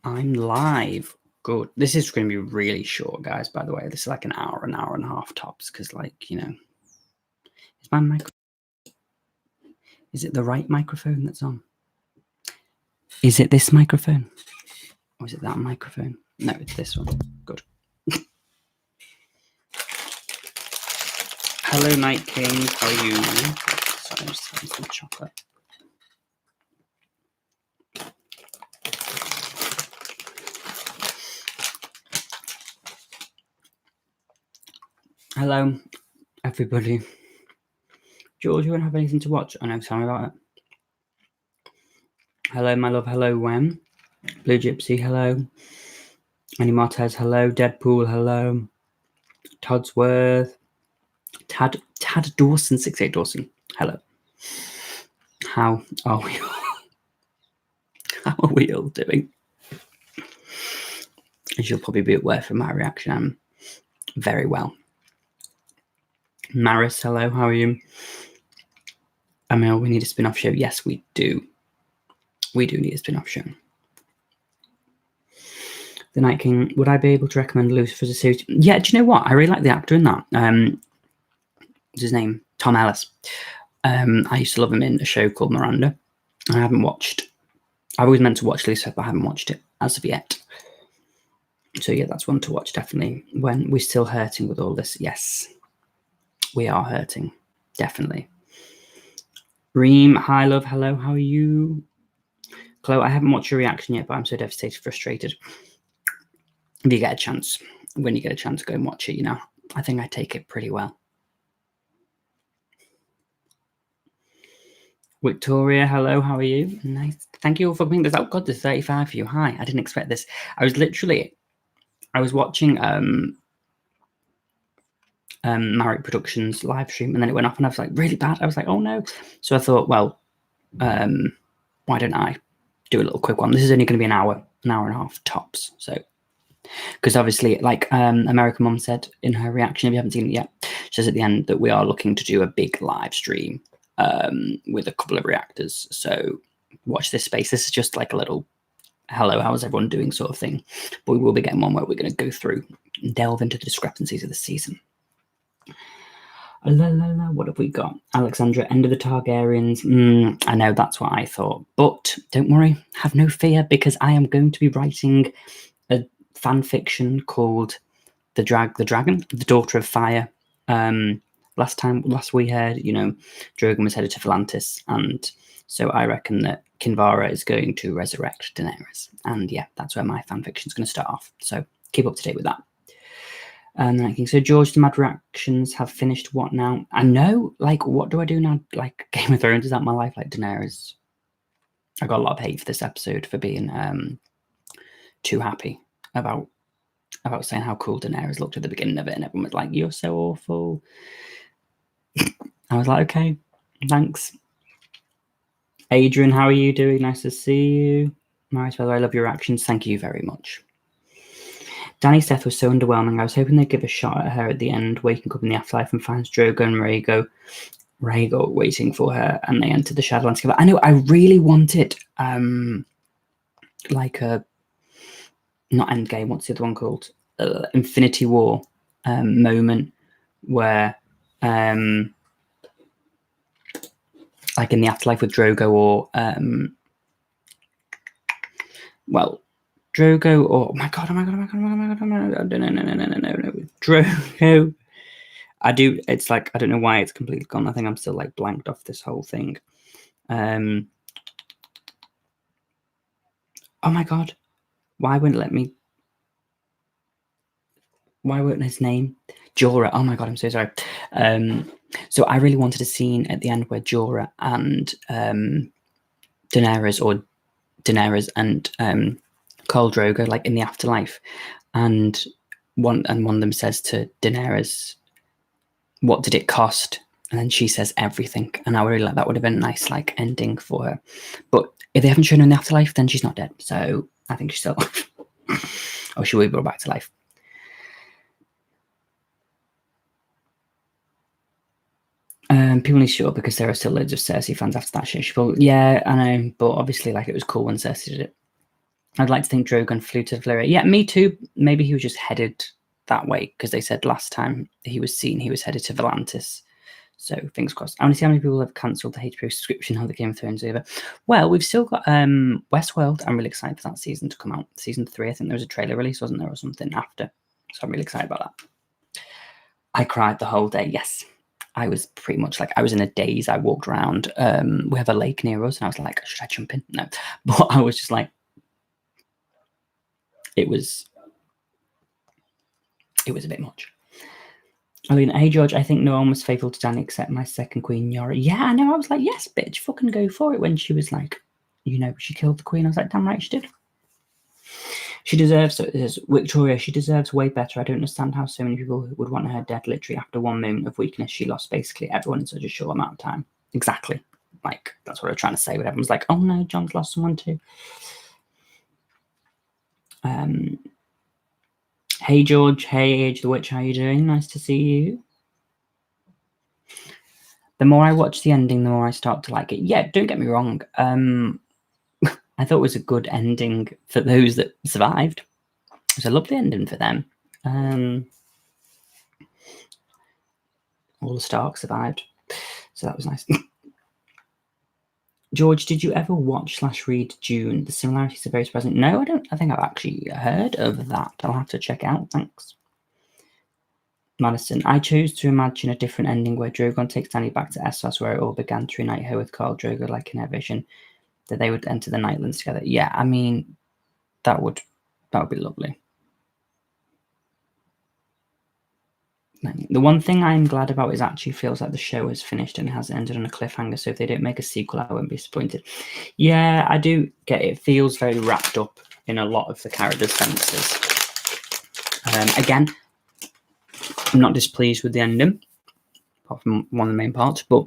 I'm live. Good. This is going to be really short, guys, by the way. This is like an hour and a half tops, because, like, you know, is my microphone... Is it the right microphone that's on? Is it this microphone? Or is it that microphone? No, it's this one. Good. Hello, Night King. How are you? Sorry, I'm just having some chocolate. Hello, everybody. George, you won't have anything to watch? I know, tell me about it. Hello, my love. Hello, Wem. Blue Gypsy, hello. Annie Martez, hello. Deadpool, hello. Todsworth. Tad Dawson, 68 Dawson, hello. How are we all? How are we all doing? As you'll probably be aware from my reaction, I'm very well. Maris, hello, how are you? Emil, we need a spin-off show. Yes, we do. We do need a spin-off show. The Night King, would I be able to recommend Lucifer as a series? Yeah, do you know what? I really like the actor in that. What's his name? Tom Ellis. I used to love him in a show called Miranda. I haven't watched. I always meant to watch Lucifer, but I haven't watched it as of yet. So yeah, that's one to watch, definitely. When we're still hurting with all this. Yes, we are hurting. Definitely. Reem, hi love, hello, how are you? Chloe, I haven't watched your reaction yet, but I'm so devastated, frustrated. If you get a chance, when you get a chance, go and watch it, you know. I think I take it pretty well. Victoria, hello, how are you? Nice. Thank you all for putting this out. God, there's 35 for you. Hi, I didn't expect this. I was watching Marriott Productions live stream, and then it went off, and I was like, really bad. I was like, oh no. So I thought, well, why don't I do a little quick one? This is only going to be an hour and a half tops. So, because obviously, like American Mom said in her reaction, if you haven't seen it yet, she says at the end that we are looking to do a big live stream with a couple of reactors. So watch this space. This is just like a little hello, how's everyone doing sort of thing. But we will be getting one where we're going to go through and delve into the discrepancies of the season. What have we got? Alexandra, end of the Targaryens. I know, that's what I thought. But don't worry, have no fear, because I am going to be writing a fan fiction called The Dragon, the Daughter of Fire. Last we heard, you know, Drogon was headed to Volantis, and so I reckon that Kinvara is going to resurrect Daenerys. And yeah, that's where my fan fiction is going to start off. So keep up to date with that. And I think so. George, the mad reactions have finished. What now? I know. Like, what do I do now? Like, Game of Thrones is that my life? Like Daenerys. I got a lot of hate for this episode for being too happy about saying how cool Daenerys looked at the beginning of it, and everyone was like, "You're so awful." I was like, "Okay, thanks." Adrian, how are you doing? Nice to see you. Maris, by the way, I love your reactions. Thank you very much. Dany's death was so underwhelming. I was hoping they'd give a shot at her at the end, waking up in the afterlife and finds Drogon and Rhaegar waiting for her, and they enter the Shadowlands together. I know, I really wanted like a, not Endgame, what's the other one called? Infinity War moment where like in the afterlife with Drogo, or well, Drogo, or oh my god, no, Drogo. I do. It's like, I don't know why it's completely gone. I think I'm still like blanked off this whole thing. Oh my god, why wouldn't it let me? Why wouldn't his name? Jorah. Oh my god, I'm so sorry. So I really wanted a scene at the end where Jorah and Daenerys and Khal Drogo, like in the afterlife, and one of them says to Daenerys, "What did it cost?" And then she says everything. And I really like that. Would have been a nice like ending for her. But if they haven't shown her in the afterlife, then she's not dead. So I think she's still alive. Or she will be brought back to life. People need to shut up because there are still loads of Cersei fans after that shit. Yeah, I know, but obviously, like, it was cool when Cersei did it. I'd like to think Drogon flew to Valyria. Yeah, me too. Maybe he was just headed that way because they said last time he was seen he was headed to Volantis. So fingers crossed. I want to see how many people have cancelled the HBO subscription now the Game of Thrones over. Well, we've still got Westworld. I'm really excited for that season to come out. Season 3, I think there was a trailer release, wasn't there, or something after. So I'm really excited about that. I cried the whole day. Yes, I was pretty much like, I was in a daze. I walked around. We have a lake near us, and I was like, should I jump in? No, but I was just like, it was a bit much. I mean, hey George, I think no one was faithful to Dany except my second queen, Yara. Yeah, I know. I was like, yes, bitch, fucking go for it. When she was like, she killed the queen. I was like, damn right she did. She deserves, so it is Victoria, she deserves way better. I don't understand how so many people would want her dead literally after one moment of weakness. She lost basically everyone in such a short amount of time. Exactly. Like, that's what I'm trying to say. But everyone's like, oh no, Jon's lost someone too. Hey George, hey Age the Witch, how you doing? Nice to see you. The more I watch the ending, the more I start to like it. Yeah, don't get me wrong. I thought it was a good ending for those that survived. It was a lovely ending for them. All the Starks survived, so that was nice. George, did you ever watch/read Dune? The similarities are very present. No, I don't. I think I've actually heard of that. I'll have to check it out. Thanks. Madison, I chose to imagine a different ending where Drogon takes Dany back to Essos, where it all began to unite her with Khal Drogo, like in her vision, that they would enter the Nightlands together. Yeah, I mean, that would be lovely. The one thing I'm glad about is actually feels like the show has finished and has ended on a cliffhanger, so if they don't make a sequel, I won't be disappointed. Yeah, I do get it. It feels very wrapped up in a lot of the characters' senses. Again, I'm not displeased with the ending, apart from one of the main parts, but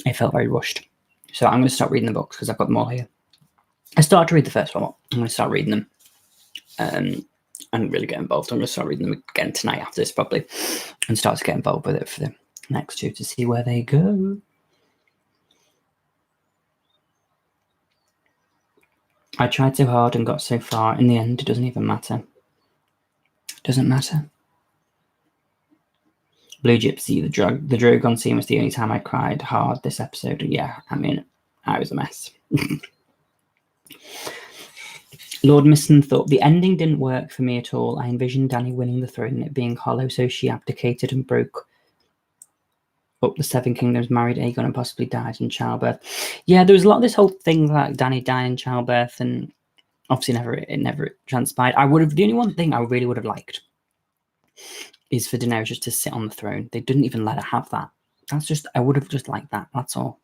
it felt very rushed. So I'm going to start reading the books because I've got them all here. I started to read the first one. I'm going to start reading them and really get involved. I'm going to start reading them again tonight after this, probably, and start to get involved with it for the next two to see where they go. I tried so hard and got so far. In the end, it doesn't even matter. It doesn't matter. Blue Gypsy, the Drogon scene was the only time I cried hard this episode. Yeah, I mean, I was a mess. Lord Misson thought the ending didn't work for me at all. I envisioned Dany winning the throne and it being hollow, so she abdicated and broke up the Seven Kingdoms, married Aegon, and possibly died in childbirth. Yeah, there was a lot of this whole thing like Dany dying in childbirth, and obviously it never transpired. The only one thing I really would have liked is for Daenerys just to sit on the throne. They didn't even let her have that. I would have just liked that. That's all.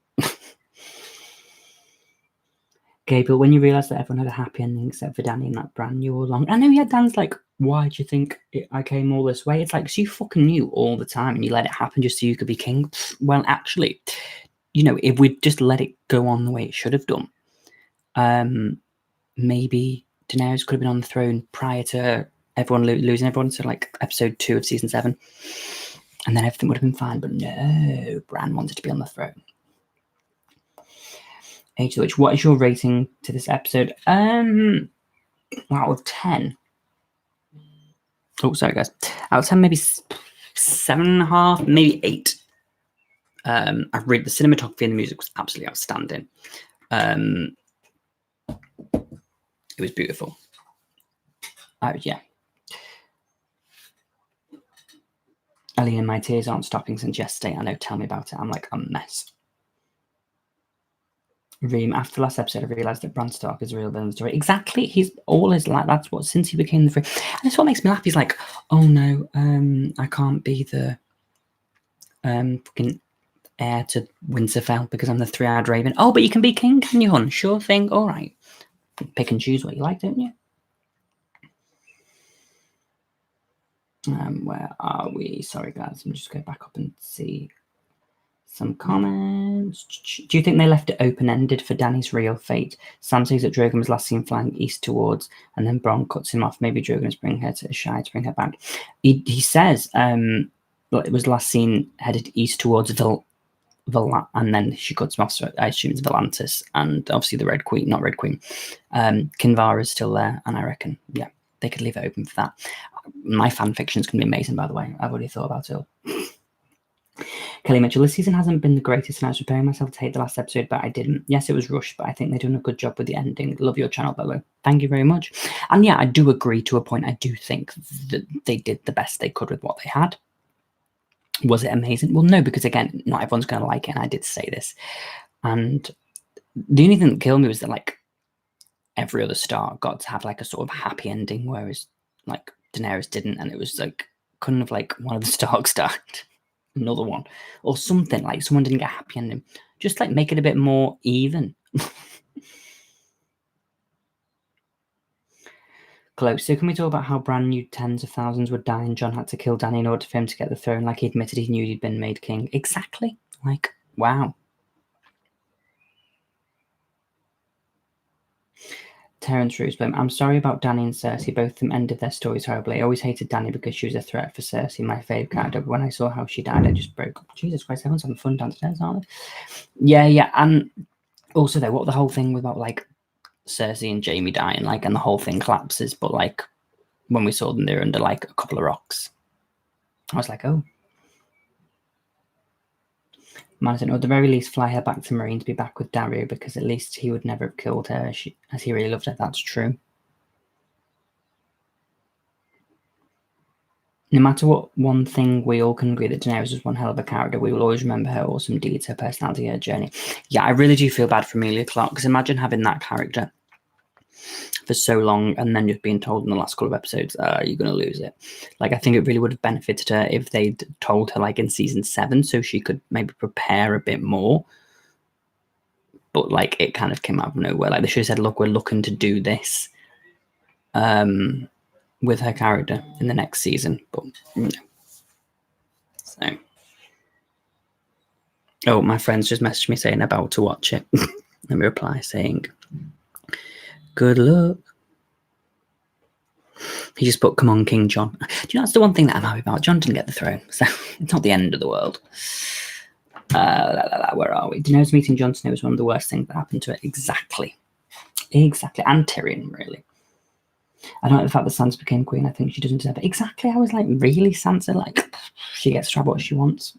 Gabriel, when you realised that everyone had a happy ending except for Dany and that Bran knew all along. I know, yeah, Dan's like, why do you think I came all this way? It's like, so you fucking knew all the time and you let it happen just so you could be king? Well, actually, if we'd just let it go on the way it should have done, maybe Daenerys could have been on the throne prior to everyone losing everyone, so like episode 2 of season 7. And then everything would have been fine, but no, Bran wanted to be on the throne. Age of the Witch, what is your rating to this episode? Out of 10. Oh, sorry guys. Out of 10, maybe 7.5, maybe 8. I've read the cinematography and the music was absolutely outstanding. It was beautiful. Yeah. Alina, my tears aren't stopping since yesterday. I know, tell me about it. I'm like a mess. Reem, after the last episode, I realised that Bran Stark is a real villain story. Exactly. He's always like, that's what, since he became the free. And that's what makes me laugh. He's like, oh no, I can't be the fucking heir to Winterfell because I'm the three-eyed raven. Oh, but you can be king, can you, hun? Sure thing. All right. Pick and choose what you like, don't you? Where are we? Sorry, guys. Let me just go back up and see some comments. Do you think they left it open-ended for Dany's real fate? Sam says that Drogon was last seen flying east towards, and then Bronn cuts him off. Maybe Drogon is bringing her to Shire to bring her back. He says But it was last seen headed east towards and then she cuts him off, so I assume it's Volantis, and obviously the Red Queen, not Red Queen. Kinvara is still there, and I reckon, yeah, they could leave it open for that. My fan fiction's going to be amazing, by the way. I've already thought about it. Kelly Mitchell, this season hasn't been the greatest, and I was preparing myself to hate the last episode, but I didn't. Yes, it was rushed, but I think they're doing a good job with the ending. Love your channel, Bello. Thank you very much. And yeah, I do agree to a point. I do think that they did the best they could with what they had. Was it amazing? Well, no, because again, not everyone's going to like it, and I did say this. And the only thing that killed me was that, like, every other star got to have, like, a sort of happy ending, whereas, like, Daenerys didn't, and it was, like, couldn't have, like, one of the Starks died, another one, or something, like, someone didn't get a happy ending. Just, like, make it a bit more even. Close. So can we talk about how Bran knew tens of thousands would die and Jon had to kill Dany in order for him to get the throne? Like, he admitted he knew he'd been made king. Exactly. Like, wow. Terence Roosblum, I'm sorry about Dany and Cersei. Both of them ended their stories horribly. I always hated Dany because she was a threat for Cersei, my favourite character. But when I saw how she died, I just broke up. Jesus Christ, everyone's having fun downstairs, aren't they? Yeah. And also, though, what the whole thing about, like, Cersei and Jaime dying, like, and the whole thing collapses, but, like, when we saw them, they were under, like, a couple of rocks. I was like, oh. Madison, or at the very least, fly her back to Marine to be back with Dario, because at least he would never have killed her as he really loved her. That's true. No matter what one thing we all can agree that Daenerys was one hell of a character, we will always remember her awesome deeds, her personality, her journey. Yeah, I really do feel bad for Emilia Clarke, because imagine having that character for so long and then just being told in the last couple of episodes, you're going to lose it. Like, I think it really would have benefited her if they'd told her, like, in season 7, so she could maybe prepare a bit more. But, like, it kind of came out of nowhere. Like, they should have said, look, we're looking to do this with her character in the next season. But, no. So. Oh, my friends just messaged me saying about to watch it. Let me reply saying, good luck. He just put, come on, King Jon. Do you know, that's the one thing that I'm happy about. Jon didn't get the throne, so it's not the end of the world. Where are we? Daenerys meeting Jon Snow was one of the worst things that happened to her. Exactly. And Tyrion, really. I don't like the fact that Sansa became queen. I think she doesn't deserve it. Exactly. I was like, really, Sansa? Like, she gets to have what she wants.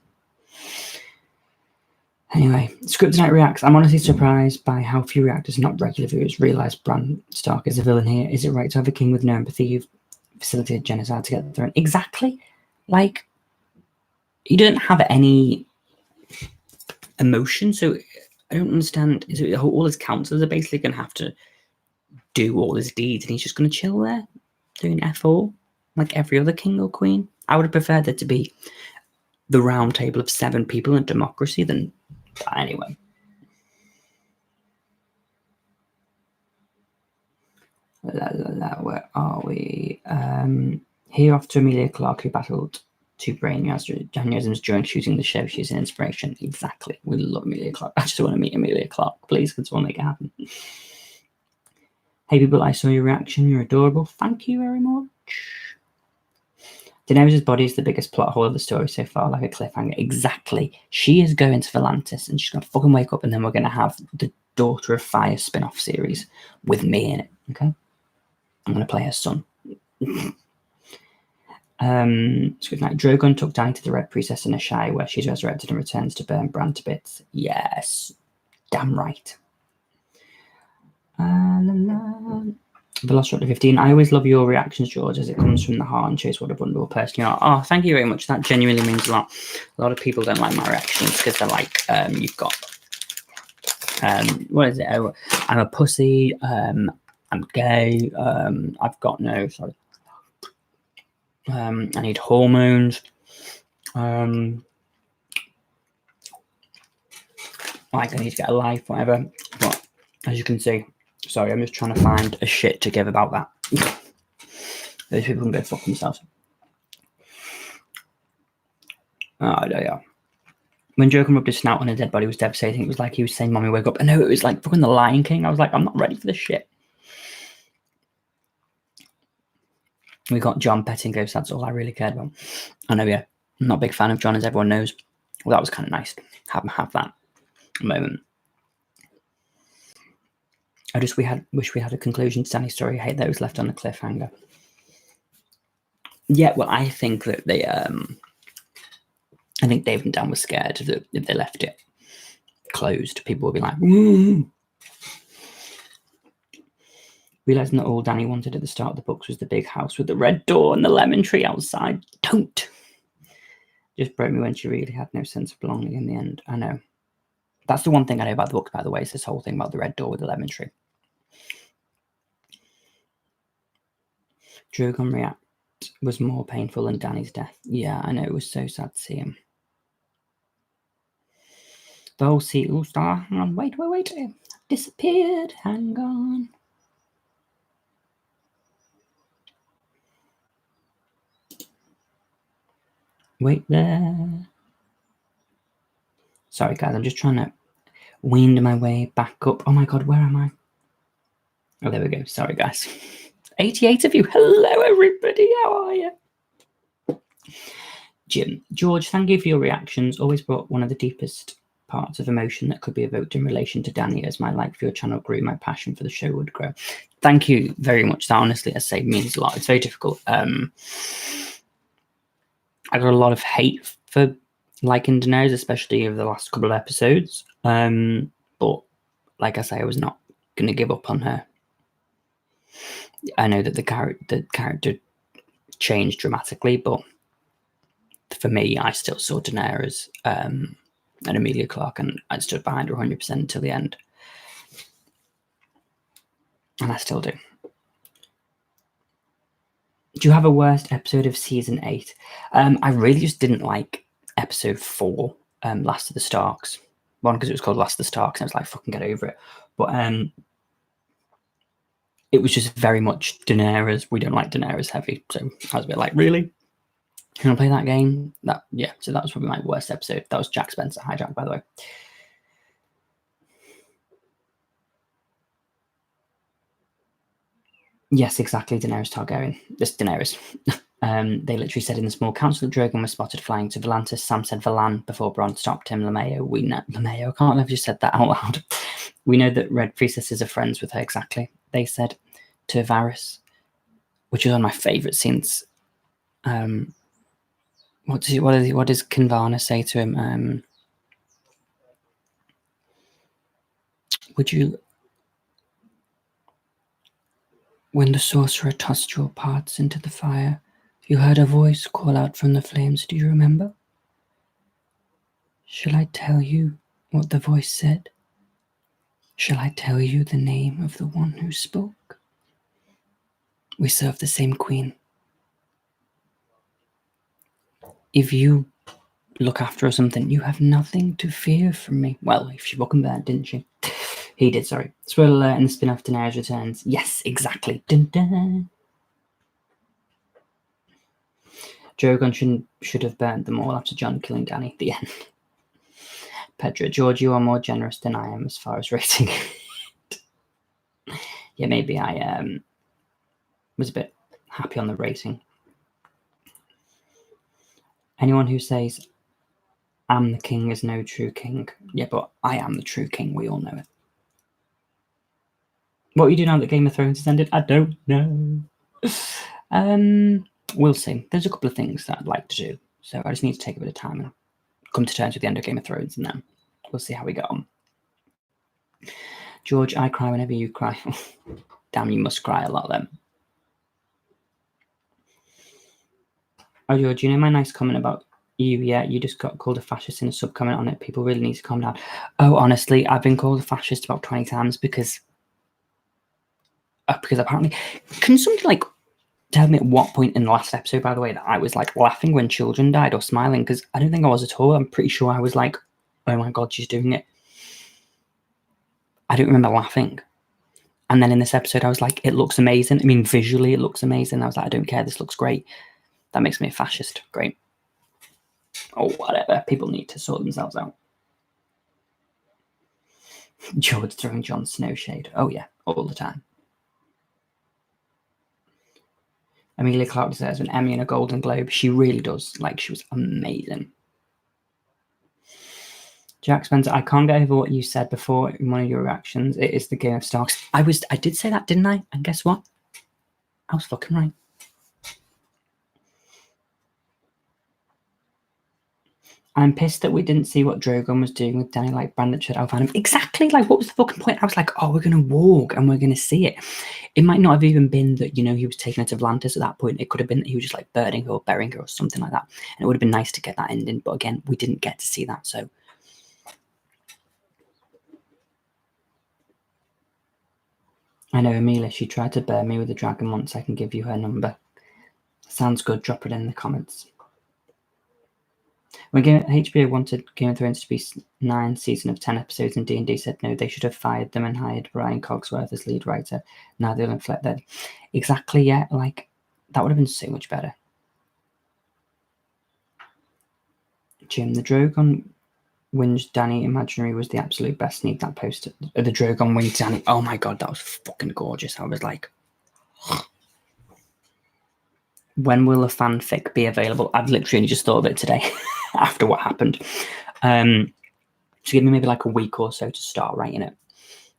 Anyway, Scripted Night reacts. I'm honestly surprised by how few reactors, not regular viewers, realise Bran Stark is a villain here. Is it right to have a king with no empathy who facilitated genocide to get the throne? Exactly. Like, he didn't have any emotion, so I don't understand. Is it all his counselors are basically going to have to do all his deeds, and he's just going to chill there doing F all like every other king or queen? I would have preferred there to be the round table of 7 people in democracy than. But anyway. Where are we? Here after Emilia Clarke, who battled 2 brain aneurysms during shooting the show. She's an inspiration. Exactly. We love Emilia Clarke. I just want to meet Emilia Clarke. Please, can someone make it happen? Hey people, I saw your reaction. You're adorable. Thank you very much. Daenerys' body is the biggest plot hole of the story so far, like a cliffhanger. Exactly. She is going to Volantis and she's going to fucking wake up, and then we're going to have the Daughter of Fire spin-off series with me in it, okay? I'm going to play her son. Drogon took Dany to the Red Priestess in a Shire where she's resurrected and returns to burn Bran to bits. Yes. Damn right. Velociraptor 15. I always love your reactions, George, as it comes from the heart and shows what a wonderful person you are. Oh, thank you very much. That genuinely means a lot. A lot of people don't like my reactions because they're like, you've got, what is it? Oh, I'm a pussy. I'm gay. I've got no, sorry. I need hormones. Like, I need to get a life, whatever. But as you can see, sorry, I'm just trying to find a shit to give about that. Those people can go fuck themselves. Oh, yeah. When Drogon rubbed his snout on a dead body, it was devastating. It was like he was saying, Mommy, wake up. I know, it was like fucking the Lion King. I was like, I'm not ready for this shit. We got Jon petting ghosts. That's all I really cared about. I know, yeah. I'm not a big fan of Jon, as everyone knows. Well, that was kind of nice. Have that moment. I just wish we had a conclusion to Dany's story. I hate that it was left on a cliffhanger. Yeah, well, I think that I think David and Dan were scared that if they left it closed, people would be like, "Woo!" Realising that all Dany wanted at the start of the books was the big house with the red door and the lemon tree outside. Don't! Just broke me when she really had no sense of belonging in the end. I know. That's the one thing I know about the books, by the way, is this whole thing about the red door with the lemon tree. Drogon react was more painful than Dany's death. Yeah, I know, it was so sad to see him. The whole sea star. Wait. Disappeared. Hang on. Wait there. Sorry, guys, I'm just trying to wind my way back up. Oh my god, where am I? Oh, there we go. Sorry, guys. 88 of you. Hello, everybody. How are you? Jim. George, thank you for your reactions. Always brought one of the deepest parts of emotion that could be evoked in relation to Dany. As my like for your channel grew, my passion for the show would grow. Thank you very much. That honestly, I say, means a lot. It's very difficult. I got a lot of hate for liking Daenerys, especially over the last couple of episodes. But like I say, I was not going to give up on her. I know that the character changed dramatically, but for me, I still saw Daenerys and Emilia Clarke, and I stood behind her 100% until the end. And I still do. Do you have a worst episode of season 8? I really just didn't like episode 4, Last of the Starks. One, because it was called Last of the Starks, and I was like, fucking get over it. But it was just very much Daenerys. We don't like Daenerys heavy. So I was a bit like, really? You want to play that game? So that was probably my worst episode. That was Jack Spencer. Hi, Jack, by the way. Yes, exactly. Daenerys Targaryen. This Daenerys. They literally said in the small council that Drogon was spotted flying to Volantis. Sam said Valan before Bron stopped him. LeMayo, we know. LeMayo, I can't believe I just said that out loud. We know that Red Priestesses are friends with her, exactly. They said to Varys, which is one of my favourite scenes. What does Kinvara say to him? Would you... When the sorcerer tossed your parts into the fire, you heard a voice call out from the flames. Do you remember? Shall I tell you what the voice said? Shall I tell you the name of the one who spoke? We serve the same queen. If you look after or something, you have nothing to fear from me. Well, she fucking bad, didn't she? He did, sorry. Spoiler alert, in the spin-off, Daenerys returns. Yes, exactly. Dun dun. Drogon should have burnt them all after Jon killing Dany at the end. Pedro, George, you are more generous than I am as far as rating. Yeah, maybe I was a bit happy on the rating. Anyone who says I'm the king is no true king. Yeah, but I am the true king. We all know it. What you do now that Game of Thrones has ended? I don't know. We'll see. There's a couple of things that I'd like to do, so I just need to take a bit of time and come to terms with the end of Game of Thrones, and then we'll see how we get on. George, I cry whenever you cry. Damn, you must cry a lot then. Oh, George, you know my nice comment about you? Yeah, you just got called a fascist in a sub-comment on it. People really need to calm down. Oh, honestly, I've been called a fascist about 20 times because apparently... Can somebody, like, tell me at what point in the last episode, by the way, that I was, like, laughing when children died or smiling? Because I don't think I was at all. I'm pretty sure I was like, oh my god, she's doing it. I don't remember laughing. And then in this episode, I was like, it looks amazing. I mean, visually, it looks amazing. I was like, I don't care. This looks great. That makes me a fascist. Great. Or whatever. People need to sort themselves out. George throwing Jon Snow shade. Oh, yeah. All the time. Emilia Clarke deserves an Emmy and a Golden Globe. She really does. Like, she was amazing. Jack Spencer, I can't get over what you said before in one of your reactions. It is the Game of Starks. I did say that, didn't I? And guess what? I was fucking right. I'm pissed that we didn't see what Drogon was doing with Dany, like Bandit should have found him. Exactly, like, what was the fucking point? I was like, oh, we're going to walk and we're going to see it. It might not have even been that, you know, he was taking her to Atlantis at that point. It could have been that he was just, like, burning her or burying her or something like that. And it would have been nice to get that ending. But again, we didn't get to see that, so. I know, Emilia, she tried to burn me with a dragon once. I can give you her number. Sounds good. Drop it in the comments. When HBO wanted Game of Thrones to be 9 seasons of 10 episodes, and D&D said no, they should have fired them and hired Brian Cogsworth as lead writer. Now they'll inflect that. Exactly, yeah. Like, that would have been so much better. Jim, the Drogon wins Dany imaginary was the absolute best. Need that post. The Drogon wins Dany. Oh my god, that was fucking gorgeous. I was like, when will a fanfic be available? I've literally just thought of it today after what happened. So give me maybe like a week or so to start writing it.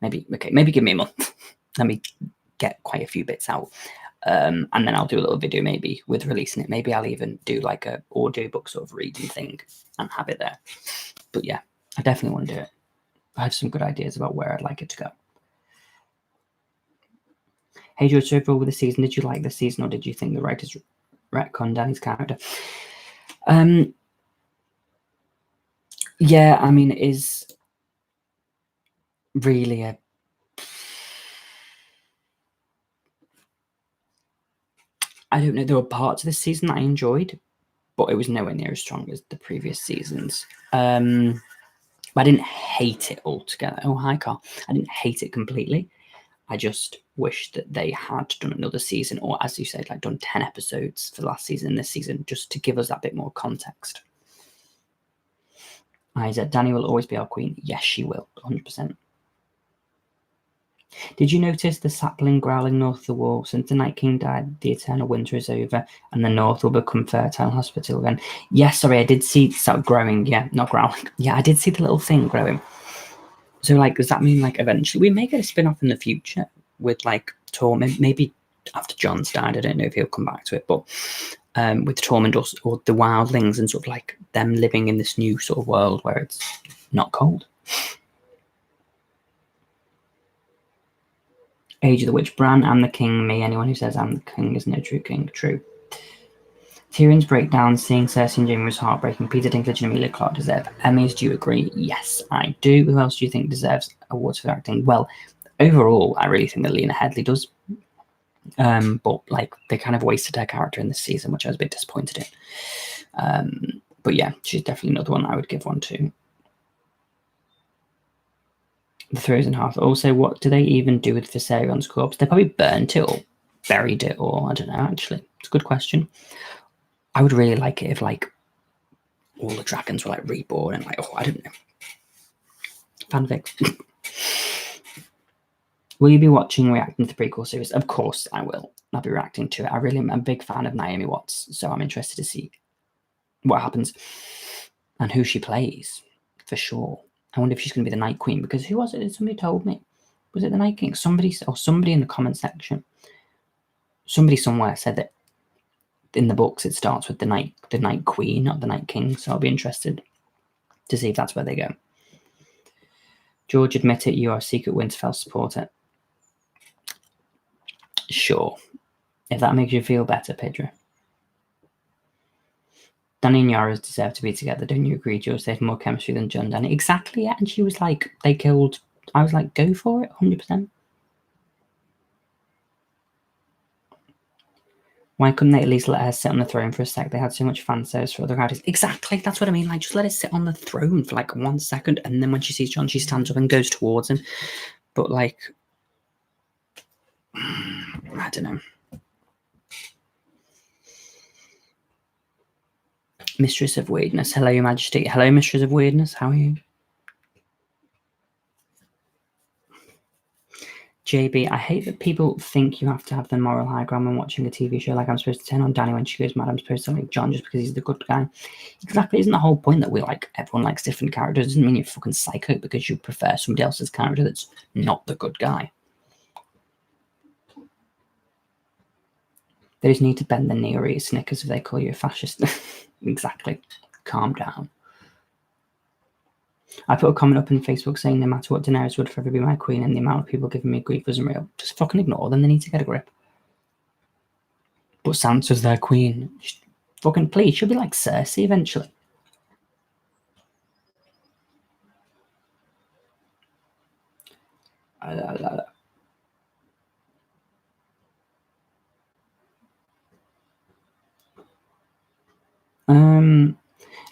Maybe give me a month. Let me get quite a few bits out. And then I'll do a little video maybe with releasing it. Maybe I'll even do like a audiobook sort of reading thing and have it there. But yeah, I definitely want to do it. I have some good ideas about where I'd like it to go. Hey George, so overall with the season, did you like the season or did you think the writers retconned Dany's character? Yeah, I mean, it is really a... I don't know, there were parts of this season that I enjoyed, but it was nowhere near as strong as the previous seasons. But I didn't hate it altogether. Oh, hi, Carl. I didn't hate it completely. I just wish that they had done another season, or as you said, like done 10 episodes for last season and this season, just to give us that bit more context. Isaac, Dany will always be our queen. Yes, she will, 100%. Did you notice the sapling growling north of the wall? Since the Night King died, the eternal winter is over, and the north will become fertile hospital again. Yes, sorry, I did see it growing. Yeah, not growling. Yeah, I did see the little thing growing. So, like, does that mean, like, eventually we may get a spin-off in the future with, like, Tormund? Maybe after Jon's died, I don't know if he'll come back to it, but with Tormund or the wildlings and sort of, like, them living in this new sort of world where it's not cold. Age of the Witch, Bran, I'm the king, me. Anyone who says I'm the king is no true king. True. Tyrion's breakdown, seeing Cersei and Jaime was heartbreaking. Peter Dinklage and Emilia Clarke deserve Emmys. Do you agree? Yes, I do. Who else do you think deserves awards for acting? Well, overall, I really think that Lena Headey does. But like they kind of wasted her character in this season, which I was a bit disappointed in. But yeah, she's definitely another one I would give one to. The Frozen Hearth. Also, what do they even do with Viserion's corpse? They probably burnt it or buried it, or I don't know, actually. It's a good question. I would really like it if, like, all the dragons were, like, reborn and, like, oh, I don't know. Fanfic. Will you be watching reacting to the prequel series? Of course I will. I'll be reacting to it. I really am a big fan of Naomi Watts, so I'm interested to see what happens and who she plays, for sure. I wonder if she's going to be the Night Queen, because who was it? Somebody told me. Was it the Night King? Somebody in the comment section. Somebody somewhere said that in the books it starts with the Night Queen, not the Night King. So I'll be interested to see if that's where they go. George, admit it, you are a secret Winterfell supporter. Sure. If that makes you feel better, Pedro. Dany and Yara deserve to be together. Don't you agree, George? They have more chemistry than Jon and Dany. Exactly, yeah. And she was like, they killed... I was like, go for it, 100%. Why couldn't they at least let her sit on the throne for a sec? They had so much fan service for other characters. Exactly, that's what I mean. Like, just let her sit on the throne for like 1 second, and then when she sees Jon, she stands up and goes towards him. But like, I don't know. Mistress of Weirdness. Hello, Your Majesty. Hello, Mistress of Weirdness. How are you? JB, I hate that people think you have to have the moral high ground when watching a TV show. Like, I'm supposed to turn on Danny when she goes mad. I'm supposed to like Jon just because he's the good guy. Exactly. Isn't the whole point that we like everyone likes different characters? It doesn't mean you're fucking psycho because you prefer somebody else's character that's not the good guy. They just need to bend the knee or eat Snickers if they call you a fascist. Exactly. Calm down. I put a comment up on Facebook saying no matter what, Daenerys would forever be my queen, and the amount of people giving me grief wasn't real. Just fucking ignore them. They need to get a grip. But Sansa's their queen. Fucking please. She'll be like Cersei eventually.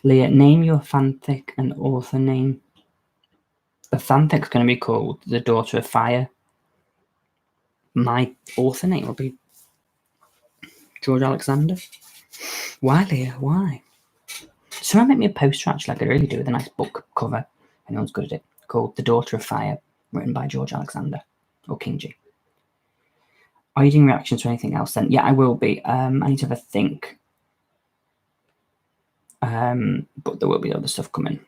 Leah, name your fanfic and author name. The fanfic's going to be called The Daughter of Fire. My author name will be George Alexander. Why, Leah? Why? Someone make me a poster, actually. I could really do with a nice book cover. Anyone's good at it. Called The Daughter of Fire, written by George Alexander. Or King G. Are you doing reactions to anything else then? Yeah, I will be. I need to have a think. But there will be other stuff coming.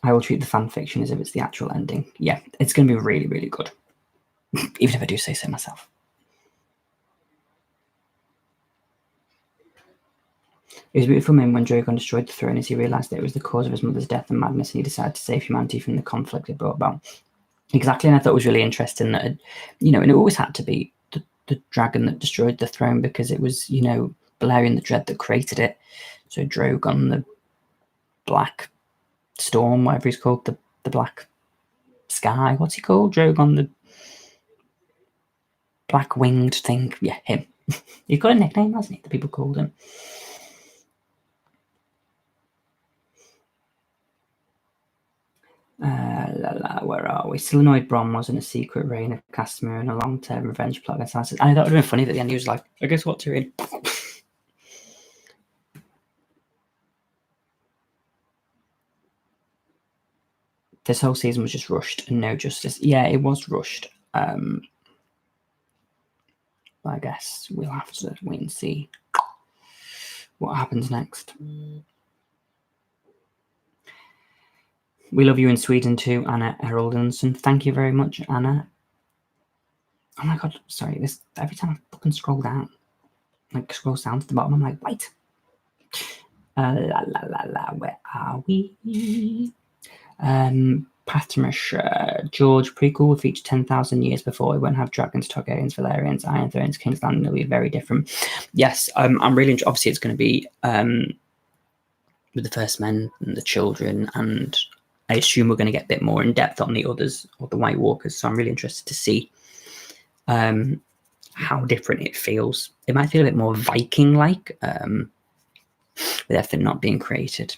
I will treat the fan fiction as if it's the actual ending. Yeah, it's going to be really, really good. Even if I do say so myself. It was a beautiful moment when Drogon destroyed the throne as he realised that it was the cause of his mother's death and madness, and he decided to save humanity from the conflict it brought about. Exactly, and I thought it was really interesting that, and it always had to be the dragon that destroyed the throne because it was, Valyrian the Dread that created it. So Drogon, the Black Storm, whatever he's called, the Black Sky, what's he called? Drogon, the Black Winged thing. Yeah, him. He's got a nickname, hasn't he, that people called him? Where are we? Still annoyed Bran wasn't a secret reign of Castamere and a long-term revenge plot against Sansa. I know that would have been funny at the end. He was like, I guess what, Tyrion? This whole season was just rushed and no justice. Yeah, it was rushed. I guess we'll have to wait and see what happens next. We love you in Sweden too, Anna Eroldenson. Thank you very much, Anna. Oh my god, sorry. This every time I fucking scroll down, like scroll down to the bottom, I'm like, wait. Where are we? Patricia George prequel will feature 10,000 years before. We won't have dragons, Targaryens, Valyrians, Iron Thrones, King's Landing. It'll be very different. Yes, I'm really obviously it's going to be with the First Men and the children, and I assume we're going to get a bit more in depth on the others or the White Walkers. So I'm really interested to see how different it feels. It might feel a bit more Viking-like, with everything not being created.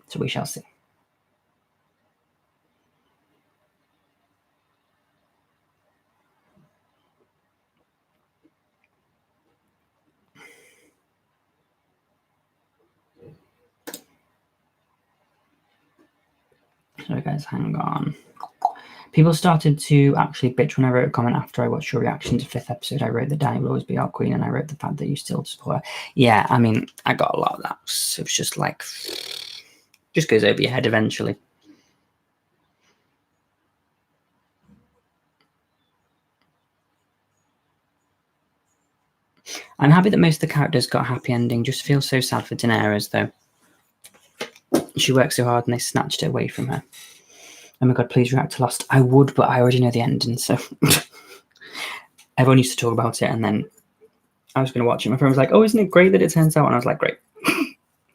So we shall see. Sorry guys, hang on. People started to actually bitch when I wrote a comment after I watched your reaction to 5th episode. I wrote that Danny will always be our queen, and I wrote the fact that you still support her. Yeah, I mean, I got a lot of that. So it was just like, just goes over your head eventually. I'm happy that most of the characters got a happy ending. Just feel so sad for Daenerys, though. She worked so hard and they snatched it away from her. Oh my god, please react to Lost. I would, but I already know the ending, so... Everyone used to talk about it, and then I was going to watch it. My friend was like, oh, isn't it great that it turns out? And I was like, great.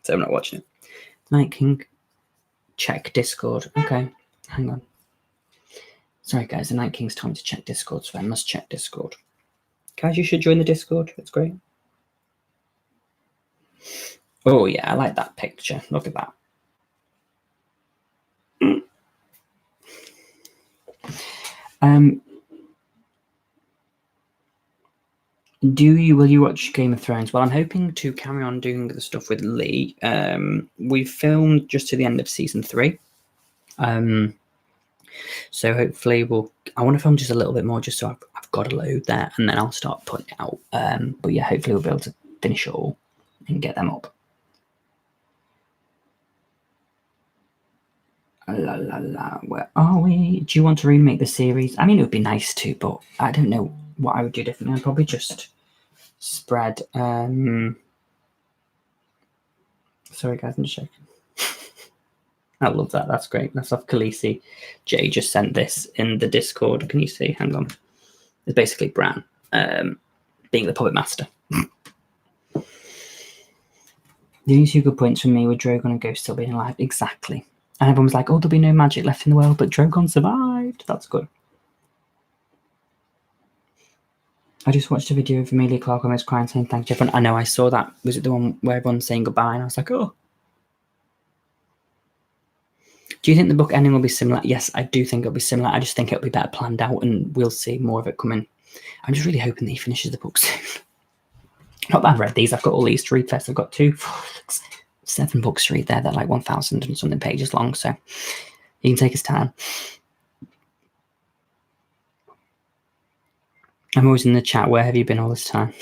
So I'm not watching it. Night King. Check Discord. Okay, hang on. Sorry, guys, the Night King's told me to check Discord, so I must check Discord. Guys, you should join the Discord. It's great. Oh, yeah, I like that picture. Look at that. Will you watch Game of Thrones? Well, I'm hoping to carry on doing the stuff with Lee. We've filmed just to the end of season 3. So hopefully I want to film just a little bit more just so I've got a load there and then I'll start putting it out. But yeah, hopefully we'll be able to finish it all and get them up. La la la, where are we? Do you want to remake the series? I mean, it would be nice to, but I don't know what I would do differently. I'd probably just spread. Sorry, guys, I'm just checking. I love that. That's great. That's off Khaleesi. Jay just sent this in the Discord. Can you see? Hang on. It's basically Bran being the puppet master. The only two good points from me were Drogon and Ghost still being alive. Exactly. And everyone was like, oh, there'll be no magic left in the world, but Drogon survived. That's good. I just watched a video of Emilia Clarke almost crying saying thank you, everyone. I know, I saw that. Was it the one where everyone's saying goodbye? And I was like, oh. Do you think the book ending will be similar? Yes, I do think it'll be similar. I just think it'll be better planned out and we'll see more of it coming. I'm just really hoping that he finishes the book soon. Not that I've read these. I've got all these to read first. I've got 7 books to read there. They're like 1,000 and something pages long, so he can take his time. I'm always in the chat. Where have you been all this time?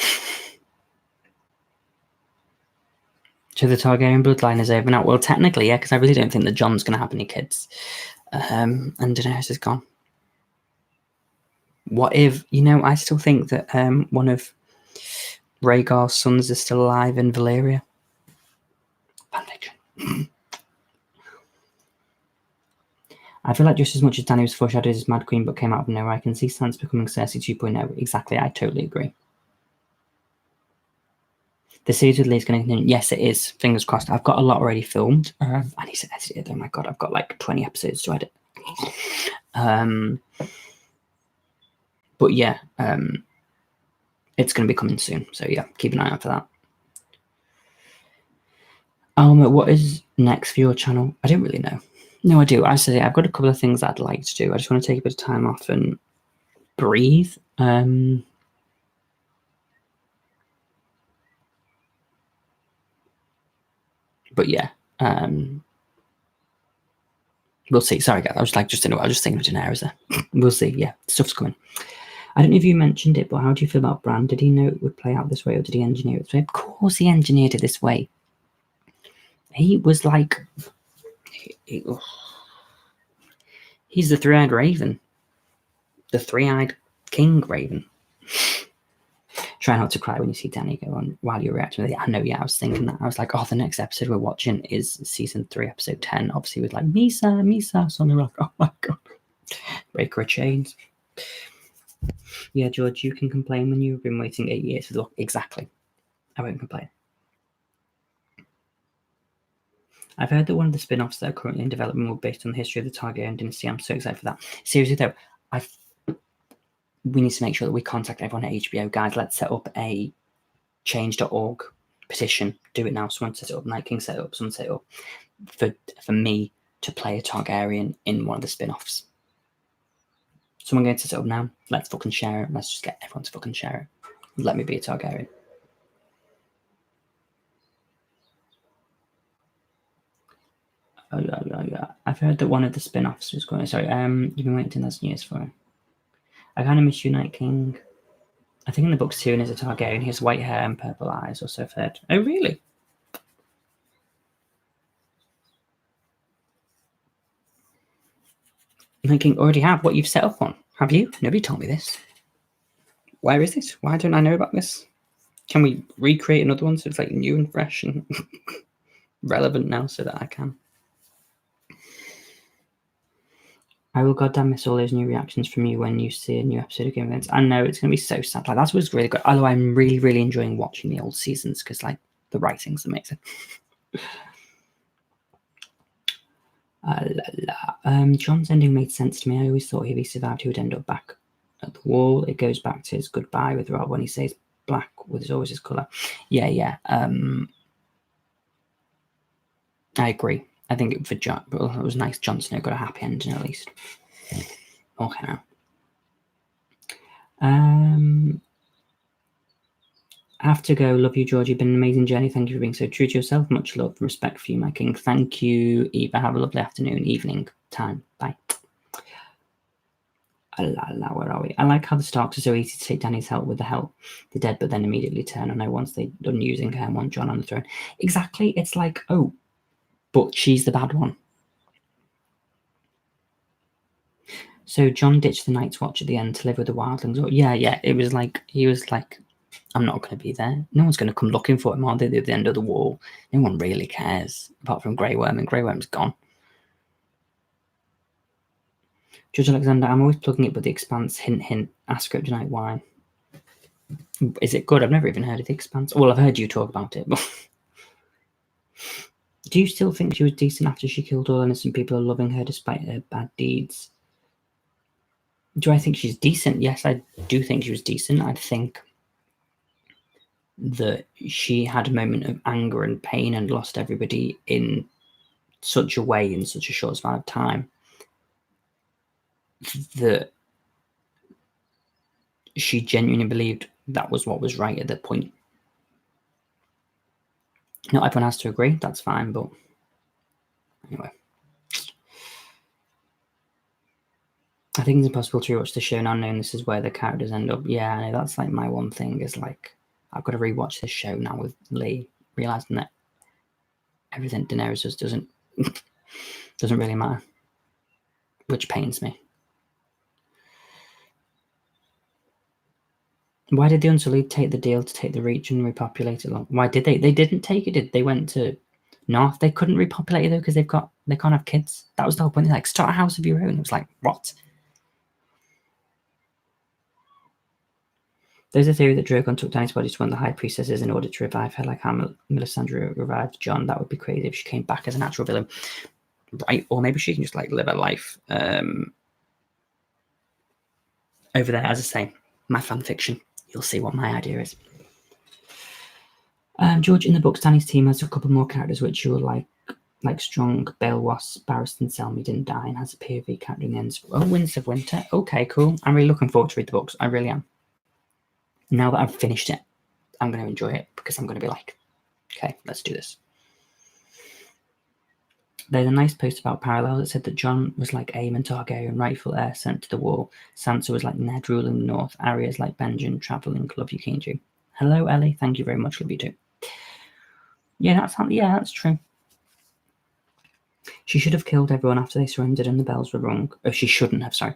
So the Targaryen bloodline is over now. Well, technically, yeah, because I really don't think that Jon's going to have any kids. And Daenerys is gone. What if, I still think that one of Rhaegar's sons is still alive in Valyria. Fanfiction. I feel like just as much as Dany was foreshadowed as Mad Queen but came out of nowhere, I can see Sansa becoming Cersei 2.0. Exactly, I totally agree. The series with Lee's going to continue. Yes, it is. Fingers crossed. I've got a lot already filmed. I need to edit it. Oh my god, I've got like 20 episodes to edit. But yeah, it's going to be coming soon. So yeah, keep an eye out for that. What is next for your channel? I don't really know. No, I do. I said I've got a couple of things I'd like to do. I just want to take a bit of time off and breathe. But yeah, we'll see. Sorry, guys. I was just thinking of Daenerys there. We'll see. Yeah, stuff's coming. I don't know if you mentioned it, but how do you feel about Bran? Did he know it would play out this way, or did he engineer it this way? Of course, he engineered it this way. He was like, he's the three-eyed raven, the three-eyed king raven. Try not to cry when you see Dany go on while you're reacting with it. I know, yeah, I was thinking that. I was like, oh, the next episode we're watching is season 3, episode 10. Obviously, with like Misa, so I'm like, oh my god, breaker of chains. Yeah, George, you can complain when you've been waiting 8 years for the book. Exactly. I won't complain. I've heard that one of the spin-offs that are currently in development will be based on the history of the Targaryen dynasty. I'm so excited for that. Seriously, though, we need to make sure that we contact everyone at HBO. Guys, let's set up a change.org petition. Do it now. Someone set it up. Night King set it up. Someone set it up for me to play a Targaryen in one of the spin-offs. Someone going to set it up now. Let's fucking share it. Let's just get everyone to fucking share it. Let me be a Targaryen. Oh, yeah. I've heard that one of the spin-offs was going. Sorry, you've been waiting 10,000 years for it. I kind of miss you, Night King. I think in the books too, and is a Targaryen. He has white hair and purple eyes, or so I've heard. Oh, really? Night King already have what you've set up on. Have you? Nobody told me this. Where is it? Why don't I know about this? Can we recreate another one so it's like new and fresh and relevant now so that I can? I will goddamn miss all those new reactions from you when you see a new episode of Game of Thrones. I know it's going to be so sad. Like, that was really good. Although I'm really, really enjoying watching the old seasons because, like, the writing's amazing. Jon's ending made sense to me. I always thought if he survived, he would end up back at the wall. It goes back to his goodbye with Rob when he says black was always his colour. Yeah. I agree. I think for Jon, well, it was nice Jon Snow got a happy ending at least. Okay now. I have to go. Love you, George. You've been an amazing journey. Thank you for being so true to yourself. Much love and respect for you, my king. Thank you, Eva. Have a lovely afternoon, evening time. Bye. Where are we? I like how the Starks are so easy to take Dany's help with the dead, but then immediately turn on her once they're done using her and want Jon on the throne. Exactly. It's like, oh, but she's the bad one. So Jon ditched the Night's Watch at the end to live with the wildlings. Yeah. It was like, he was like, I'm not going to be there. No one's going to come looking for him, are they? They're at the end of the wall. No one really cares, apart from Grey Worm, and Grey Worm's gone. Judge Alexander, I'm always plugging it with The Expanse. Hint, hint. Ask Kryptonite why. Is it good? I've never even heard of The Expanse. Well, I've heard you talk about it, but do you still think she was decent after she killed all innocent people are loving her despite her bad deeds? Do I think she's decent? Yes, I do think she was decent. I think that she had a moment of anger and pain and lost everybody in such a way in such a short span of time that she genuinely believed that was what was right at that point. Not everyone has to agree, that's fine, but anyway. I think it's impossible to rewatch the show now knowing this is where the characters end up. Yeah, I know, that's like my one thing is like, I've got to rewatch this show now with Lee, realising that everything Daenerys does doesn't really matter, which pains me. Why did the Unsullied take the deal to take the Reach and repopulate it? Why did they? They didn't take it. They went to North. They couldn't repopulate it though because they can't have kids. That was the whole point. They're like, start a house of your own. It was like, what? There's a theory that Drogon took Dany's body to one of the High Priestesses in order to revive her, like how Melisandre revived Jon. That would be crazy if she came back as a natural villain, right? Or maybe she can just like live her life over there. As I say, my fan fiction. You'll see what my idea is. George, in the books, Dany's team has a couple more characters which you will like Strong, Beowulf, Barristan Selmy didn't die and has a POV character in the end. Oh, Winds of Winter. Okay, cool. I'm really looking forward to read the books. I really am. Now that I've finished it, I'm going to enjoy it because I'm going to be like, okay, let's do this. There's a nice post about Parallel that said that Jon was like Aemon Targaryen, rightful heir sent to the wall. Sansa was like Ned ruling the north. Arya's like Benjen, travelling. Love you, King Ju. Hello, Ellie. Thank you very much. Love you too. Yeah, that's true. She should have killed everyone after they surrendered and the bells were rung. Oh, she shouldn't have, sorry.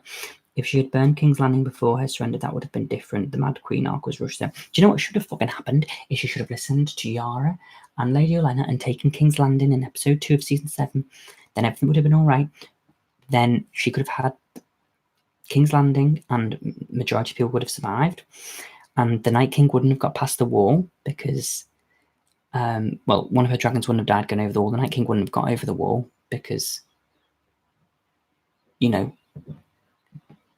If she had burned King's Landing before her surrender, that would have been different. The Mad Queen arc was rushed there. Do you know what should have fucking happened? Is she should have listened to Yara and Lady Olenna and taken King's Landing in episode 2 of season 7. Then everything would have been all right. Then she could have had King's Landing and majority of people would have survived. And the Night King wouldn't have got past the wall because, one of her dragons wouldn't have died going over the wall. The Night King wouldn't have got over the wall because,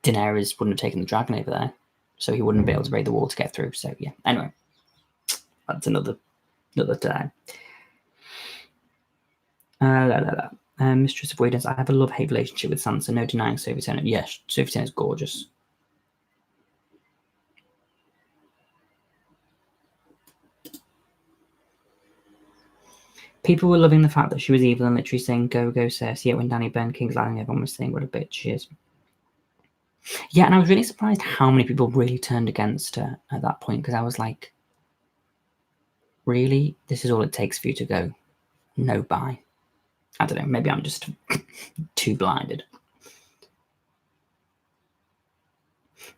Daenerys wouldn't have taken the dragon over there, so he wouldn't be able to break the wall to get through. So yeah, anyway, that's another time. Mistress of Weirdos, I have a love-hate relationship with Sansa, no denying Sophie Turner. Yes, Sophie Turner's gorgeous. People were loving the fact that she was evil and literally saying, go, go, Cersei, yet when Dany burned King's Landing, everyone was saying, what a bitch she is. Yeah, and I was really surprised how many people really turned against her at that point, because I was like, really? This is all it takes for you to go, no, bye. I don't know, maybe I'm just too blinded.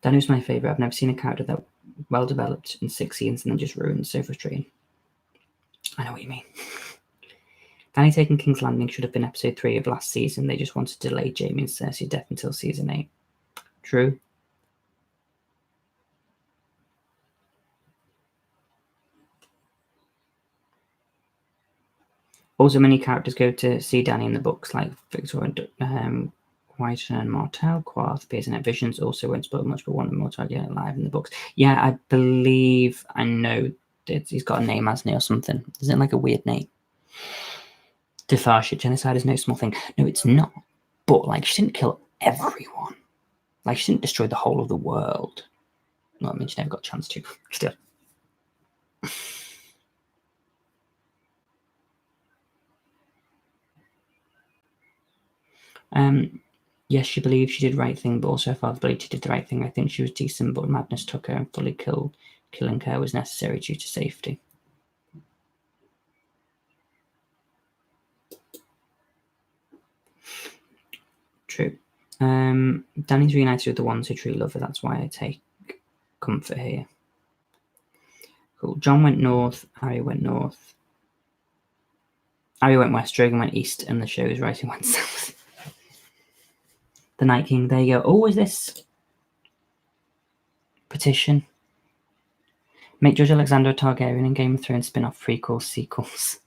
Dany's my favourite. I've never seen a character that well developed in 6 scenes and then just ruined. So frustrating. I know what you mean. Dany taking King's Landing should have been episode 3 of last season. They just wanted to delay Jaime and Cersei's death until season 8. True. Also, many characters go to see Dany in the books, like Victoria White and Martell. Quarth appears in Visions. Also won't spoil much, but one of them Martell alive in the books. Yeah, I believe I know that he's got a name, hasn't he, or something? Isn't it like a weird name? Defarshit genocide is no small thing. No, it's not. But like, she didn't kill everyone. Like, she didn't destroy the whole of the world. Well, I mean, she never got a chance to. Still. Yes, she believed she did the right thing, but also her father believed she did the right thing. I think she was decent, but madness took her and fully killing her was necessary due to safety. True. Dany's reunited with the ones who truly love her. That's why I take comfort here. Cool. Jon went north. Arya went north. Arya went west. Drogon went east, and the show's writing went south. The Night King. There you go. Oh, is this Petition? Make George Alexander a Targaryen in Game of Thrones spin-off prequels, sequels.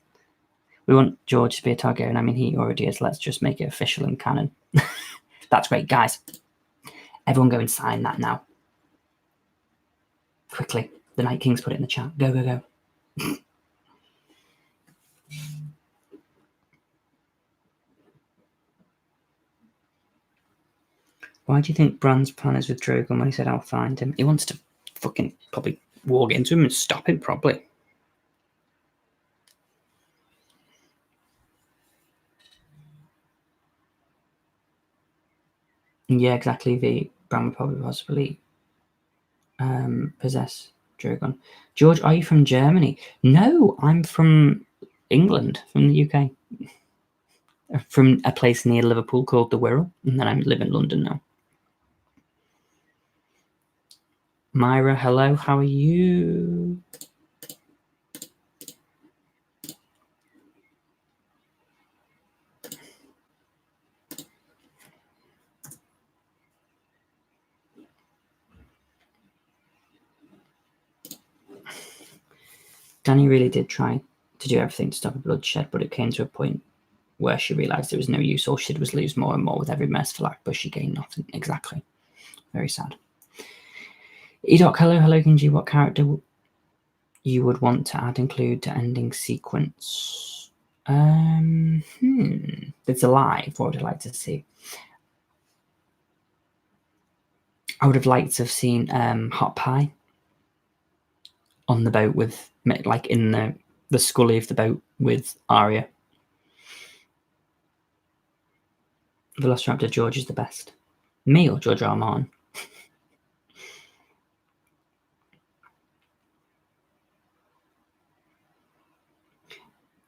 We want George to be a Targaryen. I mean, he already is. Let's just make it official and canon. That's great, guys. Everyone go and sign that now. Quickly. The Night King's put it in the chat. Go, go, go. Why do you think Bran's plan is with Drogon when he said, I'll find him? He wants to fucking probably walk into him and stop him, probably. Yeah, exactly. Bran would probably possibly possess Drogon. George, are you from Germany? No, I'm from England, from the UK. From a place near Liverpool called the Wirral, and then I live in London now. Myra, hello, how are you? Dany really did try to do everything to stop a bloodshed, but it came to a point where she realised there was no use. All she did was lose more and more with every merciful act, but she gained nothing. Exactly. Very sad. Edoc, hello, Kinji. What character you would want to include to ending sequence? It's alive. What would I like to see? I would have liked to have seen Hot Pie on the boat with, like, in the scully of the boat with Arya. Velociraptor George is the best. Me or George R. R. Martin?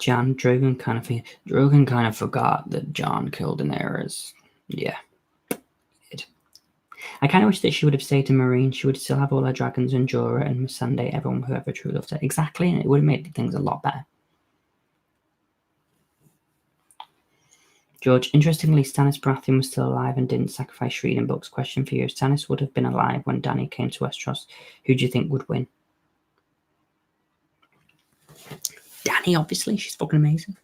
Drogon kind of forgot that Jon killed Daenerys. Yeah. I kind of wish that she would have stayed in Marine. She would still have all her dragons and Jorah and Missandei, everyone who ever truly loved her. Exactly, and it would have made things a lot better. George, interestingly, Stannis Baratheon was still alive and didn't sacrifice reading books. Question for you: if Stannis would have been alive when Dany came to Westeros, who do you think would win? Dany, obviously. She's fucking amazing.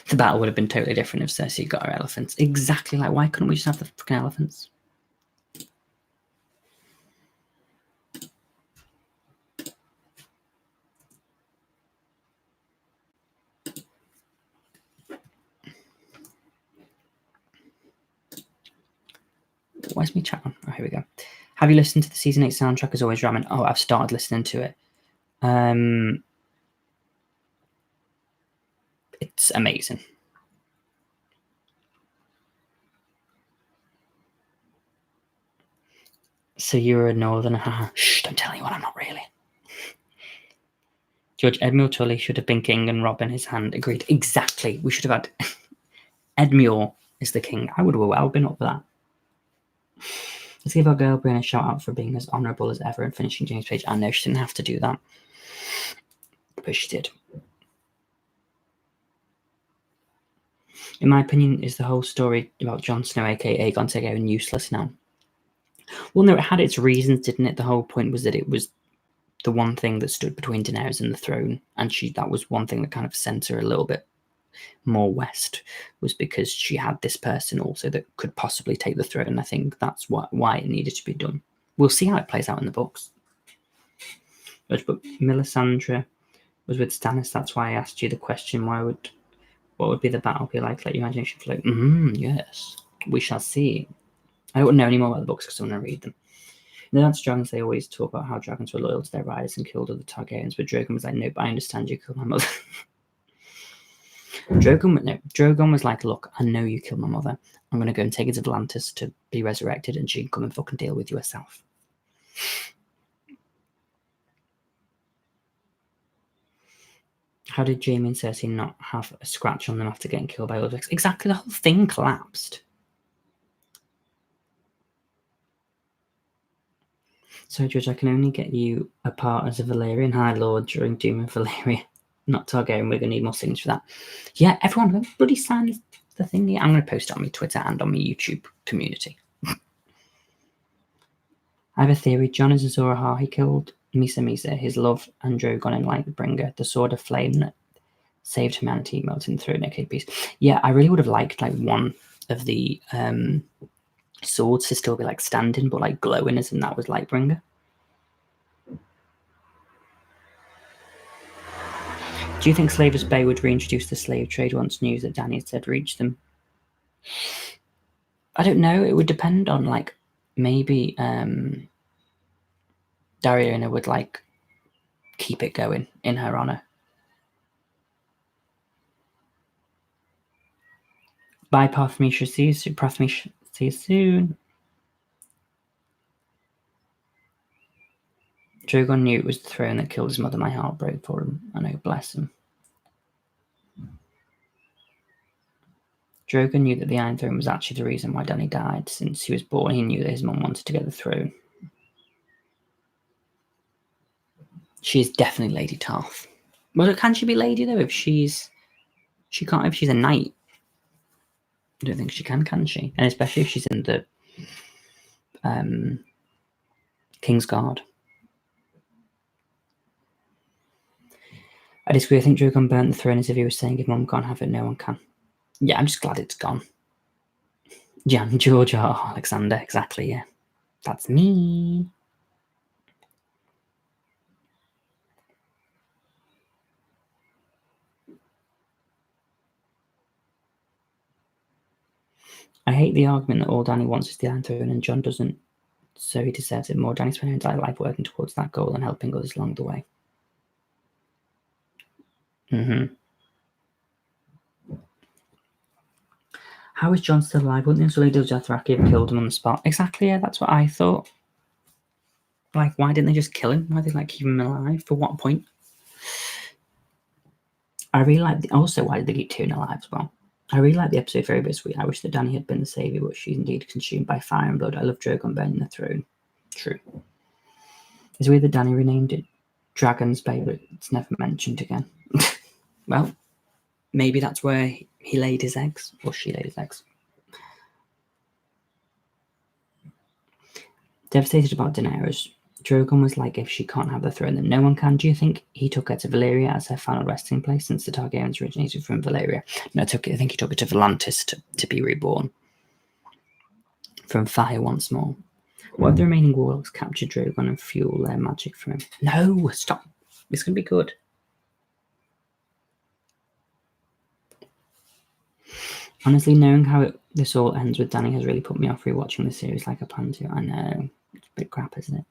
The battle would have been totally different if Cersei got her elephants. Exactly. Like, why couldn't we just have the fucking elephants? Where's my chat on? Oh, here we go. Have you listened to the season 8 soundtrack? As always, Ramen. Oh, I've started listening to it. It's amazing. So you're a northerner. Shh, don't tell anyone, I'm not really. George, Edmure Tully should have been king and Rob in his hand. Agreed. Exactly. We should have had Edmure is the king. I would have well been up for that. Let's give our girl Brienne a shout out for being as honourable as ever and finishing James Page. I know she didn't have to do that, but she did. In my opinion, is the whole story about Jon Snow, aka Aegon Targaryen, useless now? Well, no, it had its reasons, didn't it? The whole point was that it was the one thing that stood between Daenerys and the throne, and that was one thing that kind of sent her a little bit more west, was because she had this person also that could possibly take the throne. I think that's why it needed to be done. We'll see how it plays out in the books. But Melisandre was with Stannis. That's why I asked you the question: what would be the battle be like? Let your imagination flow. Yes, we shall see. I don't know any more about the books because I'm going to read them. In the Dance of Dragons, they always talk about how dragons were loyal to their riders and killed other Targaryens, but Drogon was like, nope, I understand you killed my mother. Drogon was like, look, I know you killed my mother. I'm going to go and take her to Atlantis to be resurrected, and she can come and fucking deal with you herself. How did Jaime and Cersei not have a scratch on them after getting killed by Ulrich? Exactly, the whole thing collapsed. So, Judge, I can only get you a part as a Valyrian High Lord during Doom of Valyria. Not Targaryen, we're going to need more things for that. Yeah, everyone, bloody sign the thing here. I'm going to post it on my Twitter and on my YouTube community. I have a theory. Jon is Azor Ahai. He killed Misa, his love, and Drogon in Lightbringer, the sword of flame that saved humanity, melting through naked peace. Yeah, I really would have liked like one of the swords to still be like standing, but like glowing, as in that was Lightbringer. Do you think Slavers Bay would reintroduce the slave trade once news that Dany had said reached them? I don't know. It would depend on like maybe Dariana would like keep it going in her honor. Bye, Parthamisha. See you soon. Drogon knew it was the throne that killed his mother. My heart broke for him. I know, bless him. Drogon knew that the Iron Throne was actually the reason why Dany died. Since he was born, he knew that his mum wanted to get the throne. She is definitely Lady Tarth. Well, can she be Lady though? If she can't. If she's a knight, I don't think she can she? And especially if she's in the King's Guard. I disagree. I think Drogon burnt the throne as if he was saying, if mum can't have it, no one can. Yeah, I'm just glad it's gone. Jan, George, Alexander, exactly, yeah. That's me. I hate the argument that all Dany wants is the Iron Throne and Jon doesn't, so he deserves it more. Dany spent her entire life working towards that goal and helping others along the way. How is Jon still alive? Wouldn't the Unsullied Dothraki have killed him on the spot? Exactly, yeah, that's what I thought. Like, why didn't they just kill him? Why did they like keep him alive? For what point? I really like also why did they keep Tyrion alive as well? I really like the episode, very bittersweet. I wish that Dany had been the saviour, but she's indeed consumed by fire and blood. I love Drogon burning the throne. True. It's weird that Dany renamed it Dragon's Bay, but it's never mentioned again. Well, maybe that's where he laid his eggs, or she laid his eggs. Devastated about Daenerys, Drogon was like, if she can't have the throne, then no one can. Do you think he took her to Valyria as her final resting place, since the Targaryens originated from Valyria? No, I think he took her to Volantis to be reborn. From fire once more. What if the remaining warlocks capture Drogon and fuel their magic from him? No, stop. It's going to be good. Honestly, knowing how this all ends with Dany has really put me off rewatching the series like I plan to. I know. It's a bit crap, isn't it?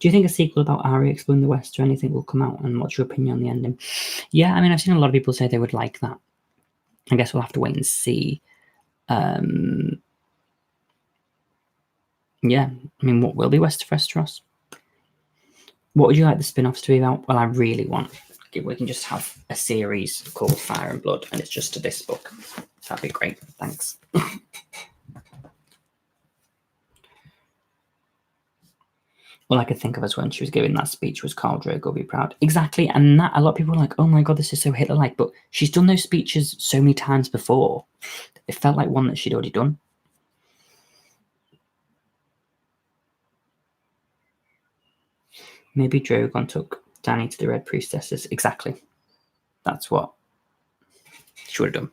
Do you think a sequel about Arya exploring the West or anything will come out? And what's your opinion on the ending? Yeah, I mean, I've seen a lot of people say they would like that. I guess we'll have to wait and see. Yeah, I mean, what will be Westeros? What would you like the spin-offs to be about? Well, I really want... We can just have a series called Fire and Blood, and it's just to this book. That'd be great. Thanks. All I could think of as when she was giving that speech was Khal Drogo be proud. Exactly, and that a lot of people were like, oh my god, this is so Hitler-like, but she's done those speeches so many times before. It felt like one that she'd already done. Maybe Drogon took Dany to the Red Priestesses. Exactly. That's what she would have done.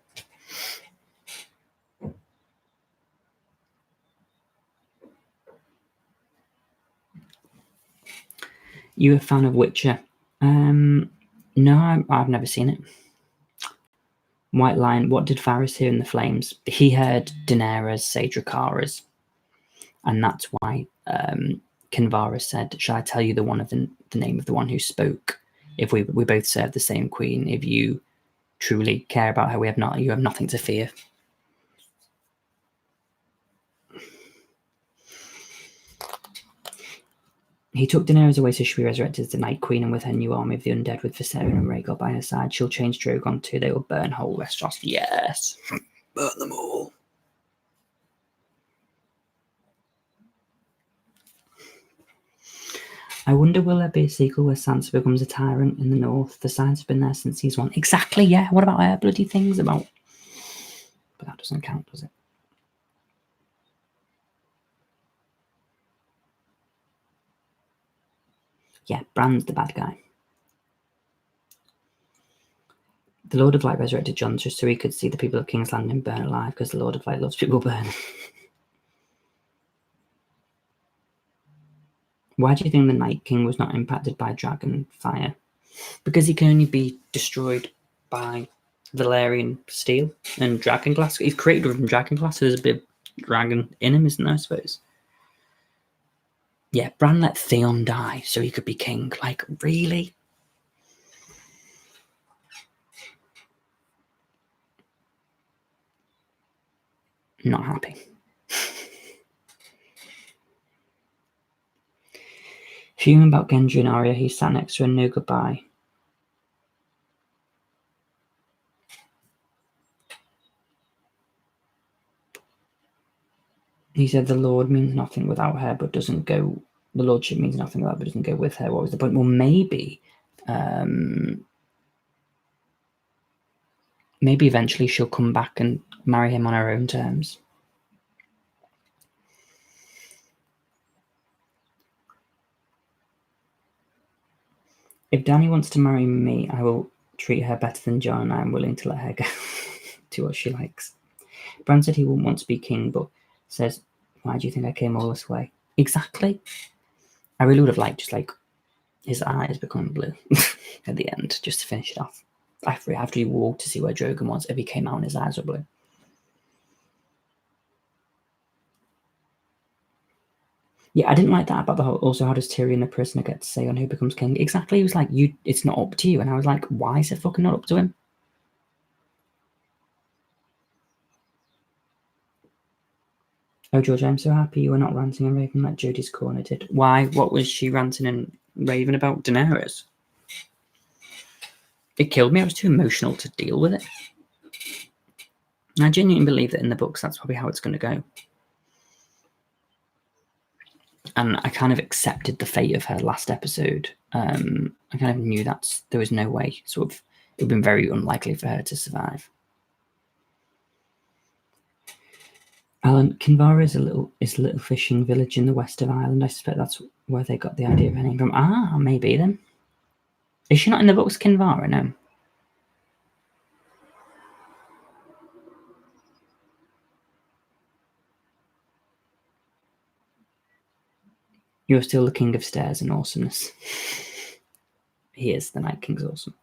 You a fan of Witcher? No, I've never seen it. White Lion, what did Varys hear in the flames? He heard Daenerys say Dracarys. And that's why Kinvara said, shall I tell you the name of the one who spoke? If we both serve the same queen, if you truly care about her. You have nothing to fear. He took Daenerys away so she'll be resurrected as the Night Queen, and with her new army of the undead with Viserion and Rhaegar by her side, she'll change Drogon too. They will burn whole Westeros. Yes! Burn them all. I wonder, will there be a sequel where Sansa becomes a tyrant in the north? The signs have been there since season 1. Exactly, yeah. What about her bloody things about... But that doesn't count, does it? Yeah, Bran's the bad guy. The Lord of Light resurrected Jon just so he could see the people of King's Landing burn alive, because the Lord of Light loves people burning. Why do you think the Night King was not impacted by dragon fire? Because he can only be destroyed by Valyrian steel and dragon glass. He's created from dragon glass, so there's a bit of dragon in him, isn't there, I suppose? Yeah, Bran let Theon die so he could be king. Like, really? Not happy. Fuming about Gendry and Arya, he sat next to her, no goodbye. He said the Lord means nothing without her, but doesn't go... The Lordship means nothing without her, but doesn't go with her. What was the point? Well, maybe... maybe eventually she'll come back and marry him on her own terms. If Dany wants to marry me, I will treat her better than Jon, and I am willing to let her go do what she likes. Bran said he wouldn't want to be king, but says, why do you think I came all this way? Exactly. I really would have liked just like his eyes becoming blue at the end, just to finish it off. After he walked to see where Drogon was, if he came out and his eyes were blue. Yeah, I didn't like that about the whole. Also, how does Tyrion, the prisoner, get to say on who becomes king? Exactly. He was like, it's not up to you. And I was like, why is it fucking not up to him? Oh, George, I'm so happy you were not ranting and raving like Jodie's corner did. Why? What was she ranting and raving about? Daenerys? It killed me. I was too emotional to deal with it. And I genuinely believe that in the books, that's probably how it's going to go. And I kind of accepted the fate of her last episode. I kind of knew that there was no way. It would have been very unlikely for her to survive. Alan, Kinvara is a little fishing village in the west of Ireland. I suspect that's where they got the idea of her name from. Ah, maybe then. Is she not in the books, Kinvara? No. You're still the king of stairs and awesomeness. He is. The Night King's awesome.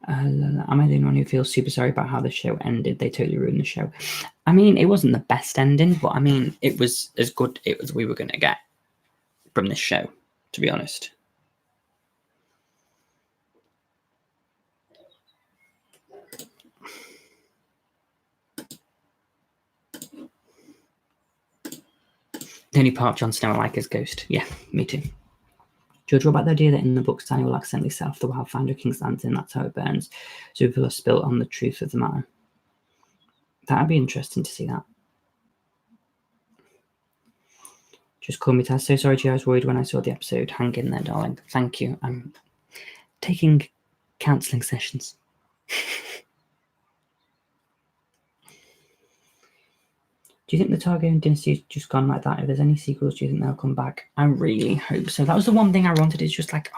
Am I the only one who feels super sorry about how the show ended? They totally ruined the show. I mean, it wasn't the best ending, but I mean, it was as good as we were going to get from this show, to be honest. The only part of Jon Snow I like is Ghost. Yeah, me too. George, what about the idea that in the books Dany will accidentally set off the wildfire of King's Landing and that's how it burns? So people are spilt on the truth of the matter. That'd be interesting to see that. Just call me Taz. So sorry, G. I was worried when I saw the episode. Hang in there, darling. Thank you. I'm taking counselling sessions. Do you think the Targaryen dynasty has just gone like that? If there's any sequels, do you think they'll come back? I really hope so. That was the one thing I wanted. It's just like,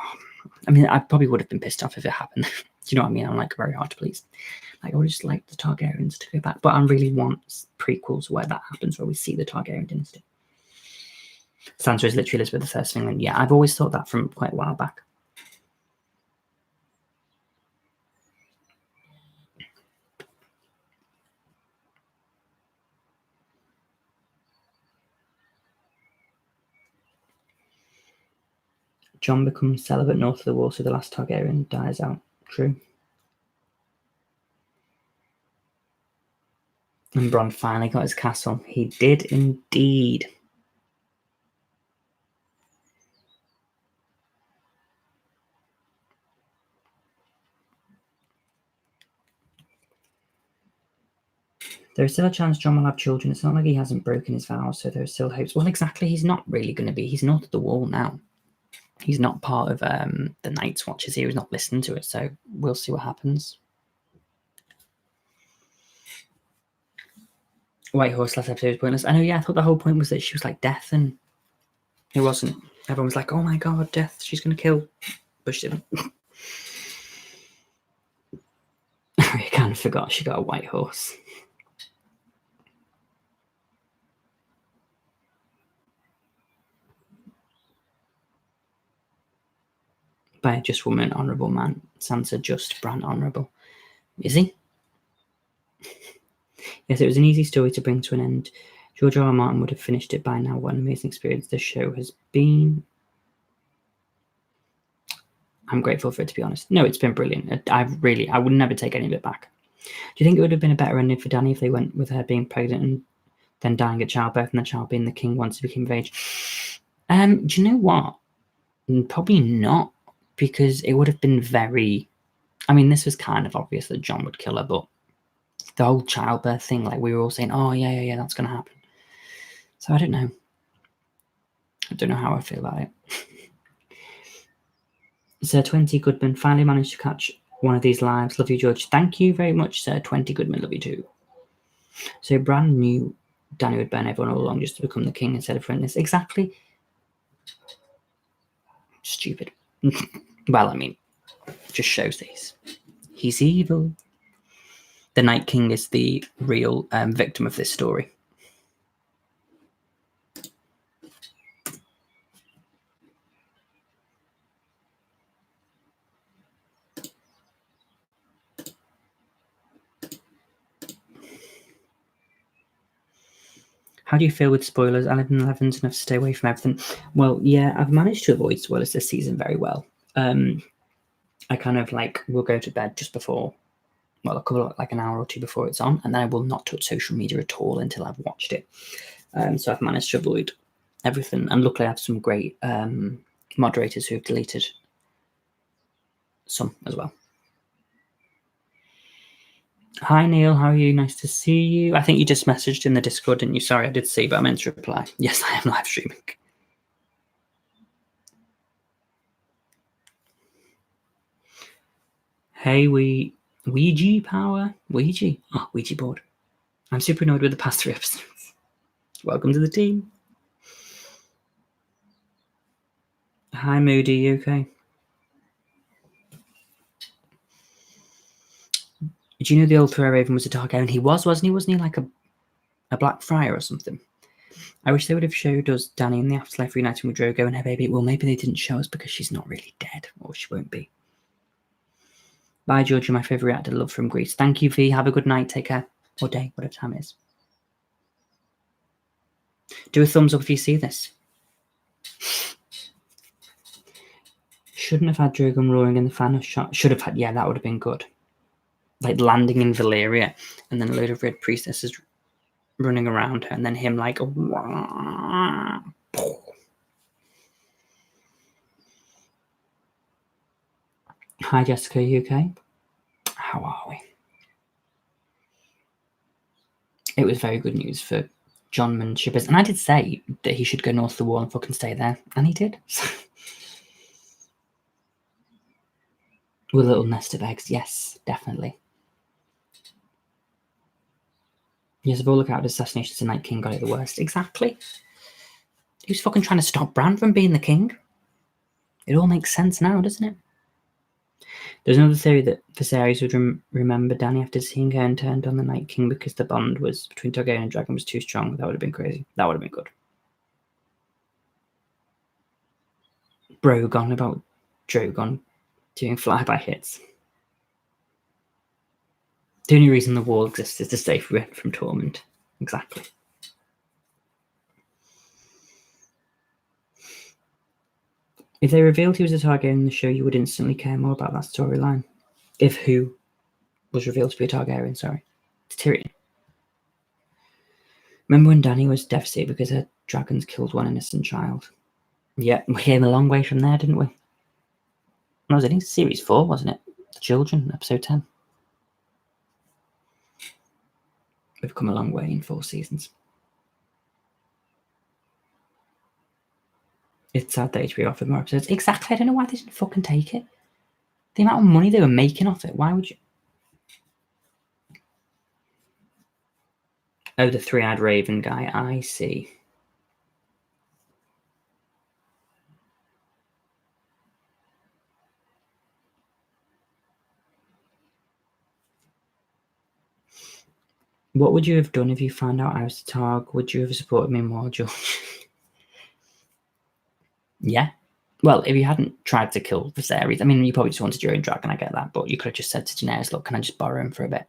I mean, I probably would have been pissed off if it happened. Do you know what I mean? I'm like very hard to please. Like, I would just like the Targaryens to go back. But I really want prequels where that happens, where we see the Targaryen dynasty. Sansa is literally Elizabeth I of England. Yeah, I've always thought that from quite a while back. Jon becomes celibate north of the wall, so the last Targaryen dies out. True. And Bran finally got his castle. He did indeed. There's still a chance Jon will have children. It's not like he hasn't broken his vows, so there's still hopes. Well, exactly. He's not really going to be. He's north of the wall now. He's not part of the Night's Watches here. He's not listening to it, so we'll see what happens. White Horse last episode was pointless. I know, yeah, I thought the whole point was that she was like death, and it wasn't. Everyone was like, oh my god, death, she's going to kill. But she didn't. I kind of forgot she got a white horse. By a just woman, honourable man. Sansa just, Bran honourable. Is he? Yes, it was an easy story to bring to an end. George R. R. Martin would have finished it by now. What an amazing experience this show has been. I'm grateful for it, to be honest. No, it's been brilliant. I would never take any of it back. Do you think it would have been a better ending for Dany if they went with her being pregnant and then dying at childbirth and the child being the king once he became of age? Do you know what? Probably not, because it would have been very... I mean, this was kind of obvious that Jon would kill her, but the whole childbirth thing, like we were all saying, oh, yeah, that's going to happen. So I don't know. I don't know how I feel about it. Sir 20 Goodman finally managed to catch one of these lives. Love you, George. Thank you very much, Sir 20 Goodman. Love you too. So Bran knew Dany would burn everyone all along just to become the king instead of friendless. Exactly. Stupid. Well, I mean, just shows that he's evil. The Night King is the real victim of this story. How do you feel with spoilers? I live in 11s and have to stay away from everything. Well, yeah, I've managed to avoid spoilers this season very well. I kind of will go to bed just before, well, a couple like an hour or two before it's on, and then I will not touch social media at all until I've watched it. So I've managed to avoid everything, and luckily I have some great moderators who have deleted some as well. Hi Neil, how are you? Nice to see you. I think you just messaged in the Discord, didn't you? Sorry, I did see, but I meant to reply. Yes, I am live streaming. Hey, Ouija power? Ouija? Oh, Ouija board. I'm super annoyed with the past 3 episodes. Welcome to the team. Hi Moody, you okay? Did you know the old Throw Raven was a Targaryen? He was, wasn't he? Wasn't he like a Black Friar or something? I wish they would have showed us Dany in the afterlife reuniting with Drogo and her baby. Well, maybe they didn't show us because she's not really dead, or she won't be. Bye, George. You're my favourite actor. Love from Greece. Thank you, V. Have a good night. Take care. Or day, whatever time it is. Do a thumbs up if you see this. Shouldn't have had Drogon roaring in the fan shot. Should have had. Yeah, that would have been good. Like landing in Valyria and then a load of Red Priestesses running around her and then him like... Hi, Jessica. Are you okay? How are we? It was very good news for Jon Shippers. And I did say that he should go north of the wall and fucking stay there. And he did. With a little nest of eggs. Yes, definitely. Yes, of all the characters, assassinations the Night King got it the worst. Exactly. He was fucking trying to stop Bran from being the king. It all makes sense now, doesn't it? There's another theory that Viserys would remember Dany after seeing her and turned on the Night King because the bond was between Targaryen and Dragon was too strong. That would have been crazy. That would have been good. Drogon about Drogon doing flyby hits. The only reason the wall exists is to stay free from Tormund. Exactly. If they revealed he was a Targaryen in the show, you would instantly care more about that storyline. If who was revealed to be a Targaryen, sorry. It's Tyrion. Remember when Dany was devastated because her dragons killed one innocent child? Yeah, we came a long way from there, didn't we? That was in series 4, wasn't it? The Children, episode 10. We've come a long way in 4 seasons. It's sad that HBO offered more episodes. Exactly, I don't know why they didn't fucking take it. The amount of money they were making off it, why would you? Oh, the three-eyed raven guy, I see. What would you have done if you found out I was the Targ? Would you have supported me more, George? Yeah. Well, if you hadn't tried to kill Viserys, I mean, you probably just wanted your own dragon, I get that, but you could have just said to Daenerys, look, can I just borrow him for a bit?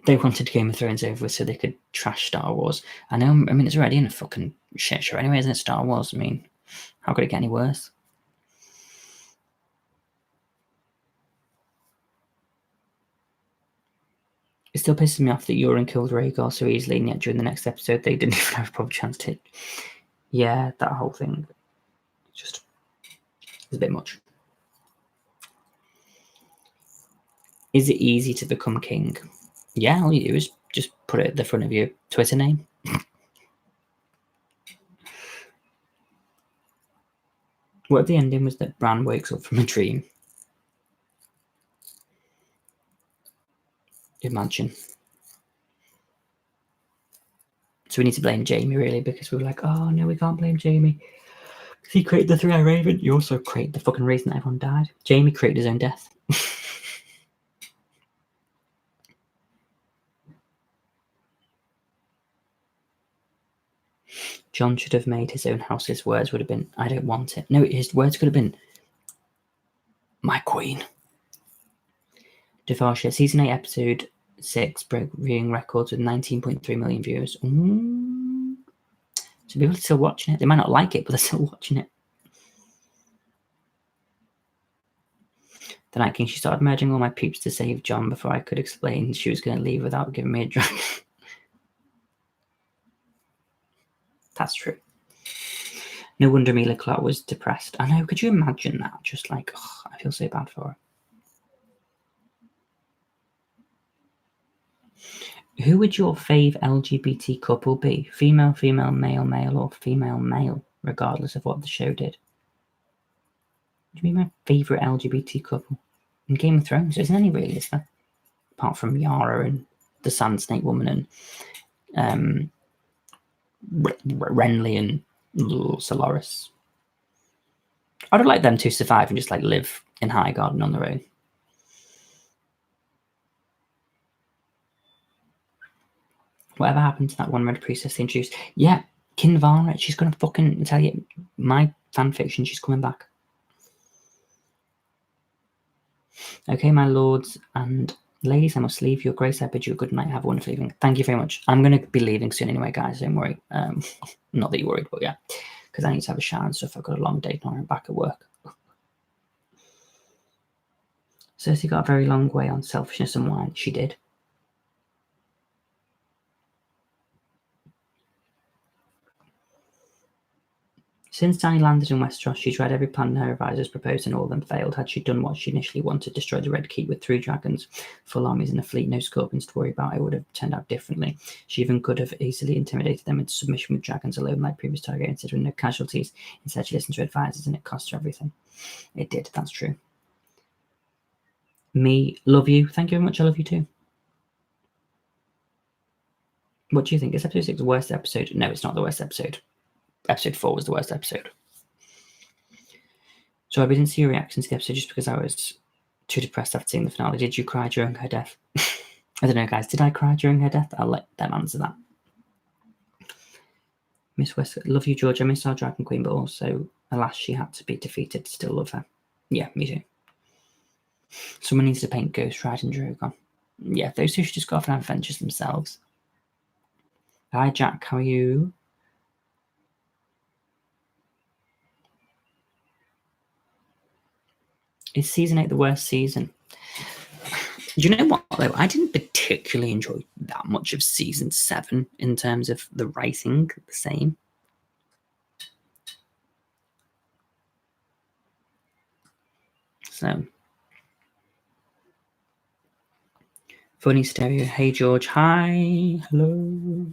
They wanted Game of Thrones over so they could trash Star Wars. I know, I mean, it's already in a fucking shit show anyway, isn't it, Star Wars? I mean, how could it get any worse? It still pisses me off that Euron killed Rhaegar so easily, and yet during the next episode they didn't even have a proper chance to. Yeah, that whole thing just is a bit much. Is it easy to become king? Yeah, all you do is just put it at the front of your Twitter name. What if the ending was that Bran wakes up from a dream? Imagine. So we need to blame Jaime, really, because we were like, oh no, we can't blame Jaime. Because he created the Three-Eyed Raven. You also created the fucking reason that everyone died. Jaime created his own death. Jon should have made his own house. His words would have been, I don't want it. No, his words could have been, my queen. Devarsha, season 8, episode 6, broke viewing records with 19.3 million viewers. So people are still watching it. They might not like it, but they're still watching it. The Night King, she started merging all my peeps to save Jon before I could explain she was going to leave without giving me a dragon. That's true. No wonder Emilia Clarke was depressed. I know, could you imagine that? Just like, I feel so bad for her. Who would your fave LGBT couple be? Female, female, male, male, or female, male, regardless of what the show did? Would you be my favourite LGBT couple? In Game of Thrones, isn't any really, is there? Apart from Yara and the Sand Snake Woman and Renly and Solaris. I would like them to survive and just like live in Highgarden on their own. Whatever happened to that one Red Priestess they introduced? Yeah, Kinvara, she's gonna fucking tell you my fanfiction, she's coming back. Okay, my lords and ladies, I must leave. Your grace, I bid you a good night. Have a wonderful evening. Thank you very much. I'm going to be leaving soon anyway, guys. Don't worry. Not that you're worried, but yeah. Because I need to have a shower and stuff. I've got a long day tomorrow. I'm back at work. Cersei got a very long way on selfishness and wine. She did. Since Dany landed in Westeros, she's read every plan her advisors proposed and all of them failed. Had she done what she initially wanted, destroyed the Red Keep with 3 dragons, full armies and a fleet, no scorpions to worry about, it would have turned out differently. She even could have easily intimidated them into submission with dragons alone like previous Targaryens did with no casualties. Instead, she listened to advisors and it cost her everything. It did, that's true. Me, love you. Thank you very much, I love you too. What do you think? Is episode 6 the worst episode? No, it's not the worst episode. Episode 4 was the worst episode. So I didn't see your reaction to the episode just because I was too depressed after seeing the finale. Did you cry during her death? I don't know, guys. Did I cry during her death? I'll let them answer that. Miss West, love you, George. I miss our Dragon Queen, but also, alas, she had to be defeated. Still love her. Yeah, me too. Someone needs to paint Ghost Rider and Drogon. Yeah, those two should just go off and have adventures themselves. Hi, Jack. How are you? Is season 8 the worst season? Do you know what, though? I didn't particularly enjoy that much of season 7 in terms of the writing, the same. So, funny stereo. Hey, George. Hi. Hello.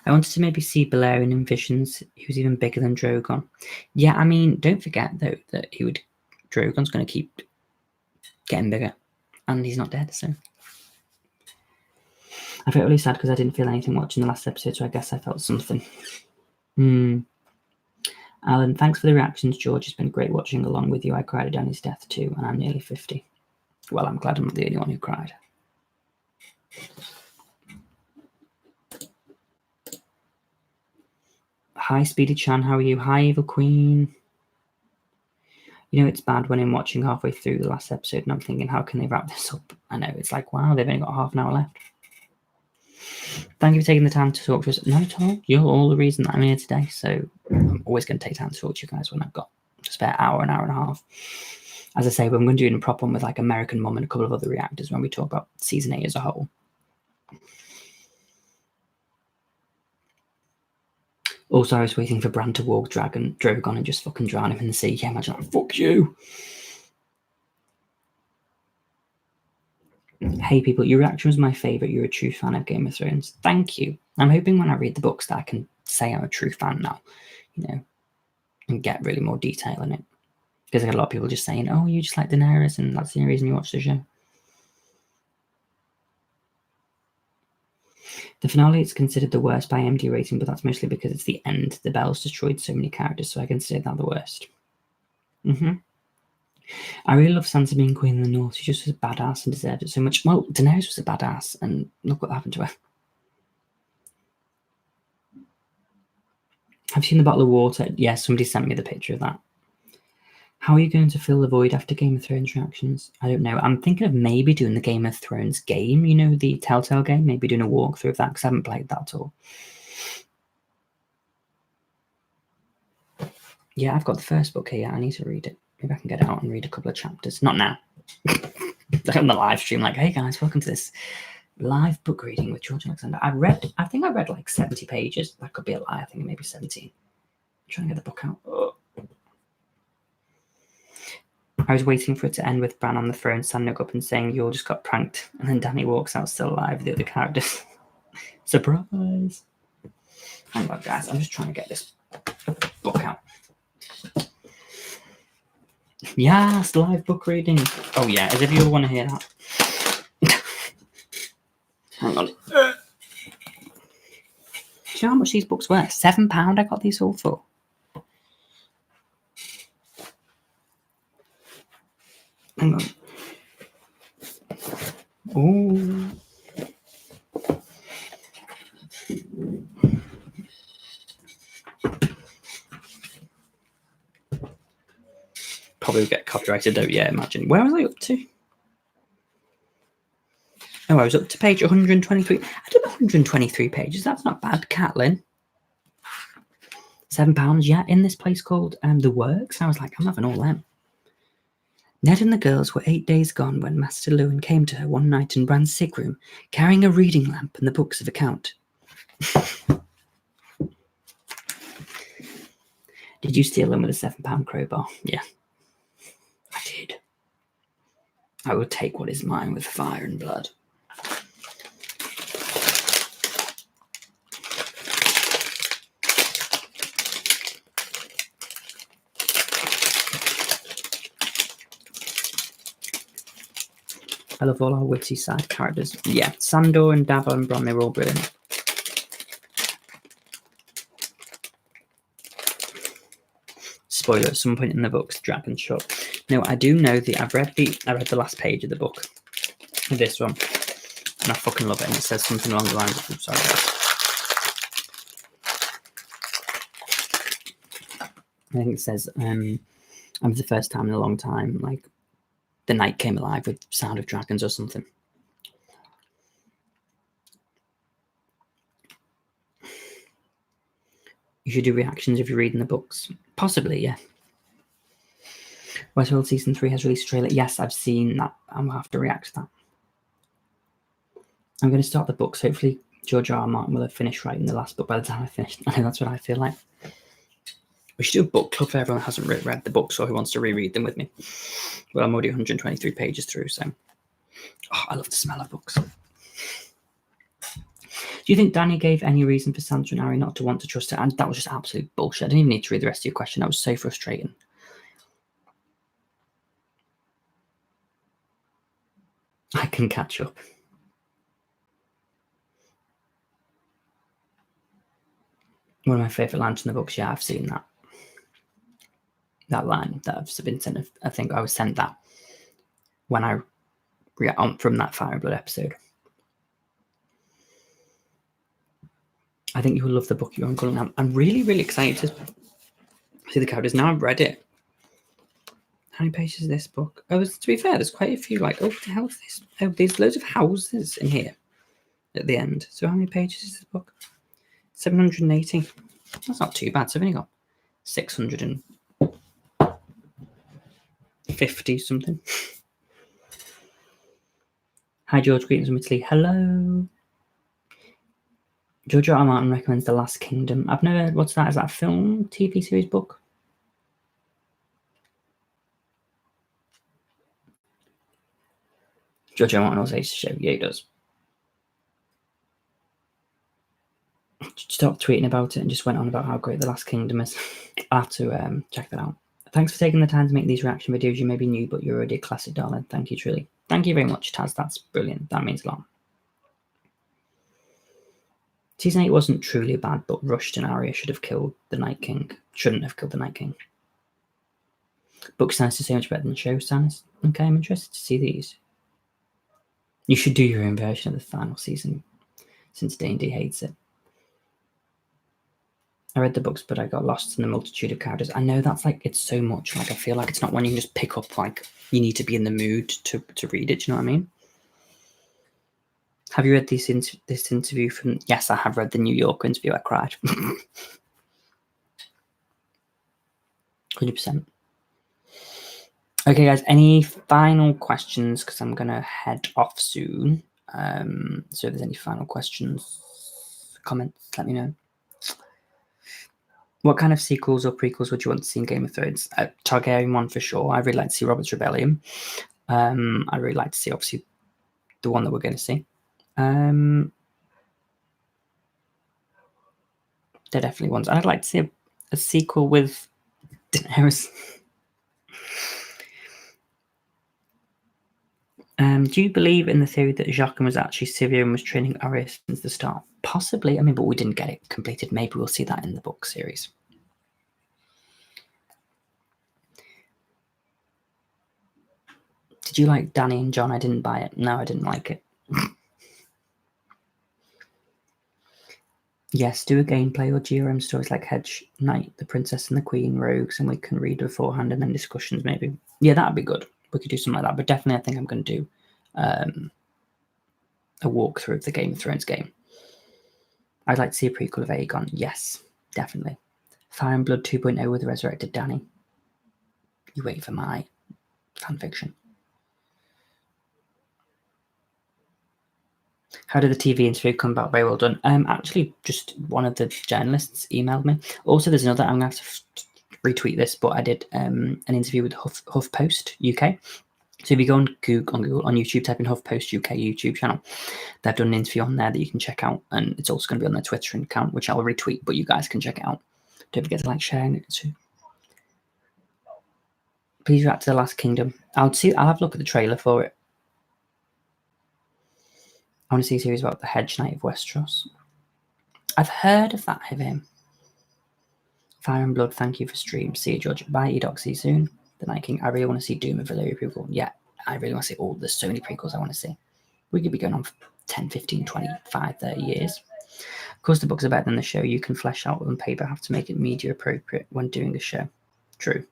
I wanted to maybe see Valyrian in visions. He was even bigger than Drogon. Yeah, I mean, don't forget, though, that Drogon's going to keep getting bigger. And he's not dead, so... I felt really sad because I didn't feel anything watching the last episode, so I guess I felt something. Alan, thanks for the reactions, George. It's been great watching along with you. I cried at Danny's death too, and I'm nearly 50. Well, I'm glad I'm not the only one who cried. Hi, Speedy Chan, how are you? Hi, Evil Queen. You know, it's bad when I'm watching halfway through the last episode and I'm thinking, how can they wrap this up? I know, it's like, wow, they've only got half an hour left. Thank you for taking the time to talk to us. Not at all. You're all the reason that I'm here today, so I'm always going to take time to talk to you guys when I've got a spare hour, an hour and a half. As I say, I'm going to do a proper one with like American Mum and a couple of other reactors when we talk about season 8 as a whole. Also, I was waiting for Bran to walk Drogon and just fucking drown him in the sea. Yeah, imagine that. Fuck you. Hey people, your reaction was my favourite. You're a true fan of Game of Thrones. Thank you. I'm hoping when I read the books that I can say I'm a true fan now, you know, and get really more detail in it. Because I get a lot of people just saying, oh, you just like Daenerys and that's the only reason you watch the show. The finale is considered the worst by MD rating, but that's mostly because it's the end. The bells destroyed so many characters, so I consider that the worst. I really love Sansa being Queen of the North. She just was a badass and deserved it so much. Well, Daenerys was a badass, and look what happened to her. Have you seen the bottle of water? Yes, somebody sent me the picture of that. How are you going to fill the void after Game of Thrones reactions? I don't know. I'm thinking of maybe doing the Game of Thrones game, you know, the Telltale game, maybe doing a walkthrough of that, because I haven't played that at all. Yeah, I've got the first book here. I need to read it. Maybe I can get it out and read a couple of chapters. Not now. On the live stream, like, hey guys, welcome to this live book reading with George Alexander. I think I read like 70 pages. That could be a lie. I think maybe 17. I'm trying to get the book out. Oh. I was waiting for it to end with Bran on the throne standing up and saying, you all just got pranked. And then Danny walks out still alive with the other characters. Surprise. Hang on, guys. I'm just trying to get this book out. Yes, live book reading. Oh, yeah. As if you all want to hear that. Hang on. Do you know how much these books were? £7 I got these all for. Hang on. Ooh. Probably get copyrighted though, yeah, imagine. Where was I up to? Oh, I was up to page 123. I did 123 pages. That's not bad, Catelyn. £7, yeah, in this place called The Works. I was like, I'm having all them. Ned and the girls were 8 days gone when Master Lewin came to her one night in Bran's sick room, carrying a reading lamp and the books of account. Did you steal them with a £7 crowbar? Yeah, I did. I will take what is mine with fire and blood. I love all our witty side characters. Yeah, Sandor and Davos and Bron, they were all brilliant. Spoiler, at some point in the books, Dragon shot. No, I do know I read the last page of the book. This one. And I fucking love it. And it says something along the lines of, sorry guys. I think it says, and for the first time in a long time, like, the night came alive with sound of dragons or something. You should do reactions if you're reading the books. Possibly, yeah. Westworld Season 3 has released a trailer. Yes, I've seen that. I'm going to have to react to that. I'm going to start the books. Hopefully, George R. R. Martin will have finished writing the last book by the time I finish. I know that's what I feel like. We should do a book club for everyone who hasn't read the books or who wants to reread them with me. Well, I'm already 123 pages through, so... Oh, I love the smell of books. Do you think Dany gave any reason for Sansa and Arya not to want to trust her? And that was just absolute bullshit. I didn't even need to read the rest of your question. That was so frustrating. I can catch up. One of my favourite lines in the books. Yeah, I've seen that. That line that I've been sent. I think I was sent that when I react on from that Fire and Blood episode. I think you will love the book you're on. I'm really, really excited to see the characters. Now I've read it. How many pages is this book? Oh, to be fair, there's quite a few, like, oh, what the hell is this? Oh, there's loads of houses in here at the end. So how many pages is this book? 780. That's not too bad. So I've only got 650 something. Hi, George. Greetings from Italy. Hello. George R. R. Martin recommends The Last Kingdom. I've never heard. What's that? Is that a film, TV series, book? George R. R. Martin also hates the show. Yeah, he does. Stopped tweeting about it and just went on about how great The Last Kingdom is. I'll have to check that out. Thanks for taking the time to make these reaction videos. You may be new, but you're already a classic, darling. Thank you, truly. Thank you very much, Taz. That's brilliant. That means a lot. Season 8 wasn't truly bad, but rushed and Arya should have killed the Night King. Shouldn't have killed the Night King. Book Stannis is so much better than show Stannis. Okay, I'm interested to see these. You should do your own version of the final season, since D&D hates it. I read the books, but I got lost in the multitude of characters. I know that's like, it's so much. Like, I feel like it's not one you can just pick up. Like, you need to be in the mood to read it. Do you know what I mean? Have you read this interview from... Yes, I have read the New York interview. I cried. 100%. Okay, guys, any final questions? Because I'm going to head off soon. So if there's any final questions, comments, let me know. What kind of sequels or prequels would you want to see in Game of Thrones? Targaryen one for sure. I really like to see Robert's Rebellion. I really like to see, obviously, the one that we're going to see. They're definitely ones. I'd like to see a sequel with Daenerys. Do you believe in the theory that Jaqen was actually Syrio and was training Arya since the start? Possibly. I mean, but we didn't get it completed. Maybe we'll see that in the book series. Did you like Dany and Jon? I didn't buy it. No, I didn't like it. Yes, do a gameplay or GRM stories like Hedge Knight, The Princess and the Queen, Rogues, and we can read beforehand and then discussions maybe. Yeah, that'd be good. We could do something like that. But definitely I think I'm going to do a walkthrough of the Game of Thrones game. I'd like to see a prequel of Aegon. Yes, definitely. Fire and Blood 2.0 with resurrected Dany. You wait for my fanfiction. How did the TV interview come about? Very well done. Actually, just one of the journalists emailed me. Also, there's another. I'm going to have to retweet this, but I did an interview with HuffPost UK. So if you go on Google, on YouTube, type in HuffPost UK YouTube channel, they've done an interview on there that you can check out, and it's also going to be on their Twitter account, which I'll retweet, but you guys can check it out. Don't forget to like, share, and too. Please react to The Last Kingdom. I'll have a look at the trailer for it. I want to see a series about the Hedge Knight of Westeros. I've heard of that of him. Fire and Blood, thank you for stream. See you, George. Bye, Edoc. See you soon. The Night King. I really want to see Doom of Valyria prequel. Yeah, I really want to see all. There's so many prequels I want to see. We could be going on for 10, 15, 25, 30 years. Of course, the books are better than the show. You can flesh out on paper, have to make it media appropriate when doing a show. True.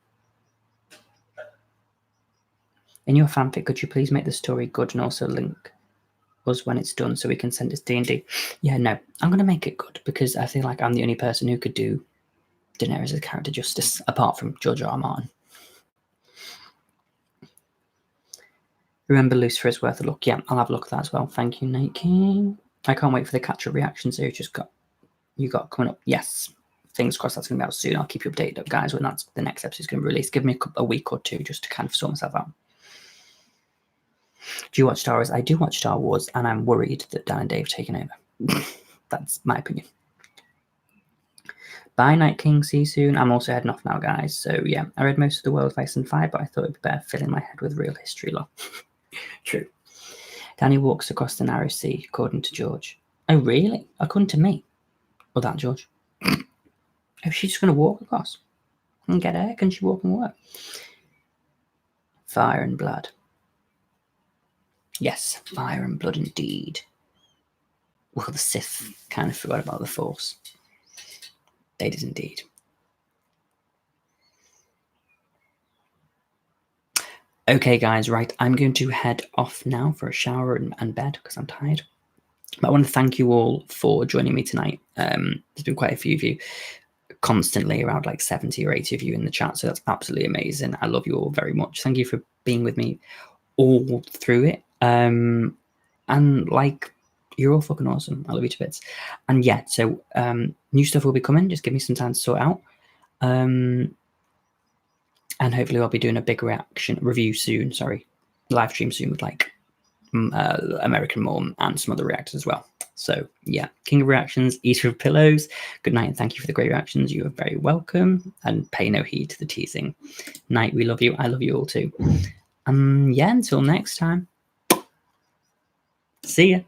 In your fanfic, could you please make the story good and also link us when it's done so we can send it to D&D? Yeah, no, I'm going to make it good because I feel like I'm the only person who could do Daenerys' character justice apart from George R. R. Martin. Remember Lucifer is worth a look. Yeah, I'll have a look at that as well. Thank you, Nate King. I can't wait for the catch-up reactions you got coming up. Yes. Fingers crossed that's going to be out soon. I'll keep you updated, guys, when that's the next episode is going to be released. Give me a week or two just to kind of sort myself out. Do you watch Star Wars? I do watch Star Wars, and I'm worried that Dan and Dave have taken over. That's my opinion. Bye, Night King. See you soon. I'm also heading off now, guys. So, yeah, I read most of the World of Ice and Fire, but I thought it'd be better filling my head with real history lore. True. Danny walks across the narrow sea, according to George. Oh, really? According to me? Or that George? Oh, she's just going to walk across and get her. Can she walk and work? Fire and blood. Yes, fire and blood indeed. Well, the Sith kind of forgot about the Force. They did indeed. Okay, guys, right. I'm going to head off now for a shower and bed because I'm tired. But I want to thank you all for joining me tonight. There's been quite a few of you, constantly around like 70 or 80 of you in the chat, so that's absolutely amazing. I love you all very much. Thank you for being with me all through it. And like, you're all fucking awesome. I love you to bits. And yeah, so new stuff will be coming. Just give me some time to sort out. And hopefully I'll be doing a big review soon. Live stream soon with like American Mom and some other reactors as well. So yeah, King of Reactions, Eater of Pillows. Good night and thank you for the great reactions. You are very welcome. And pay no heed to the teasing. Night, we love you. I love you all too. Yeah, until next time. See ya.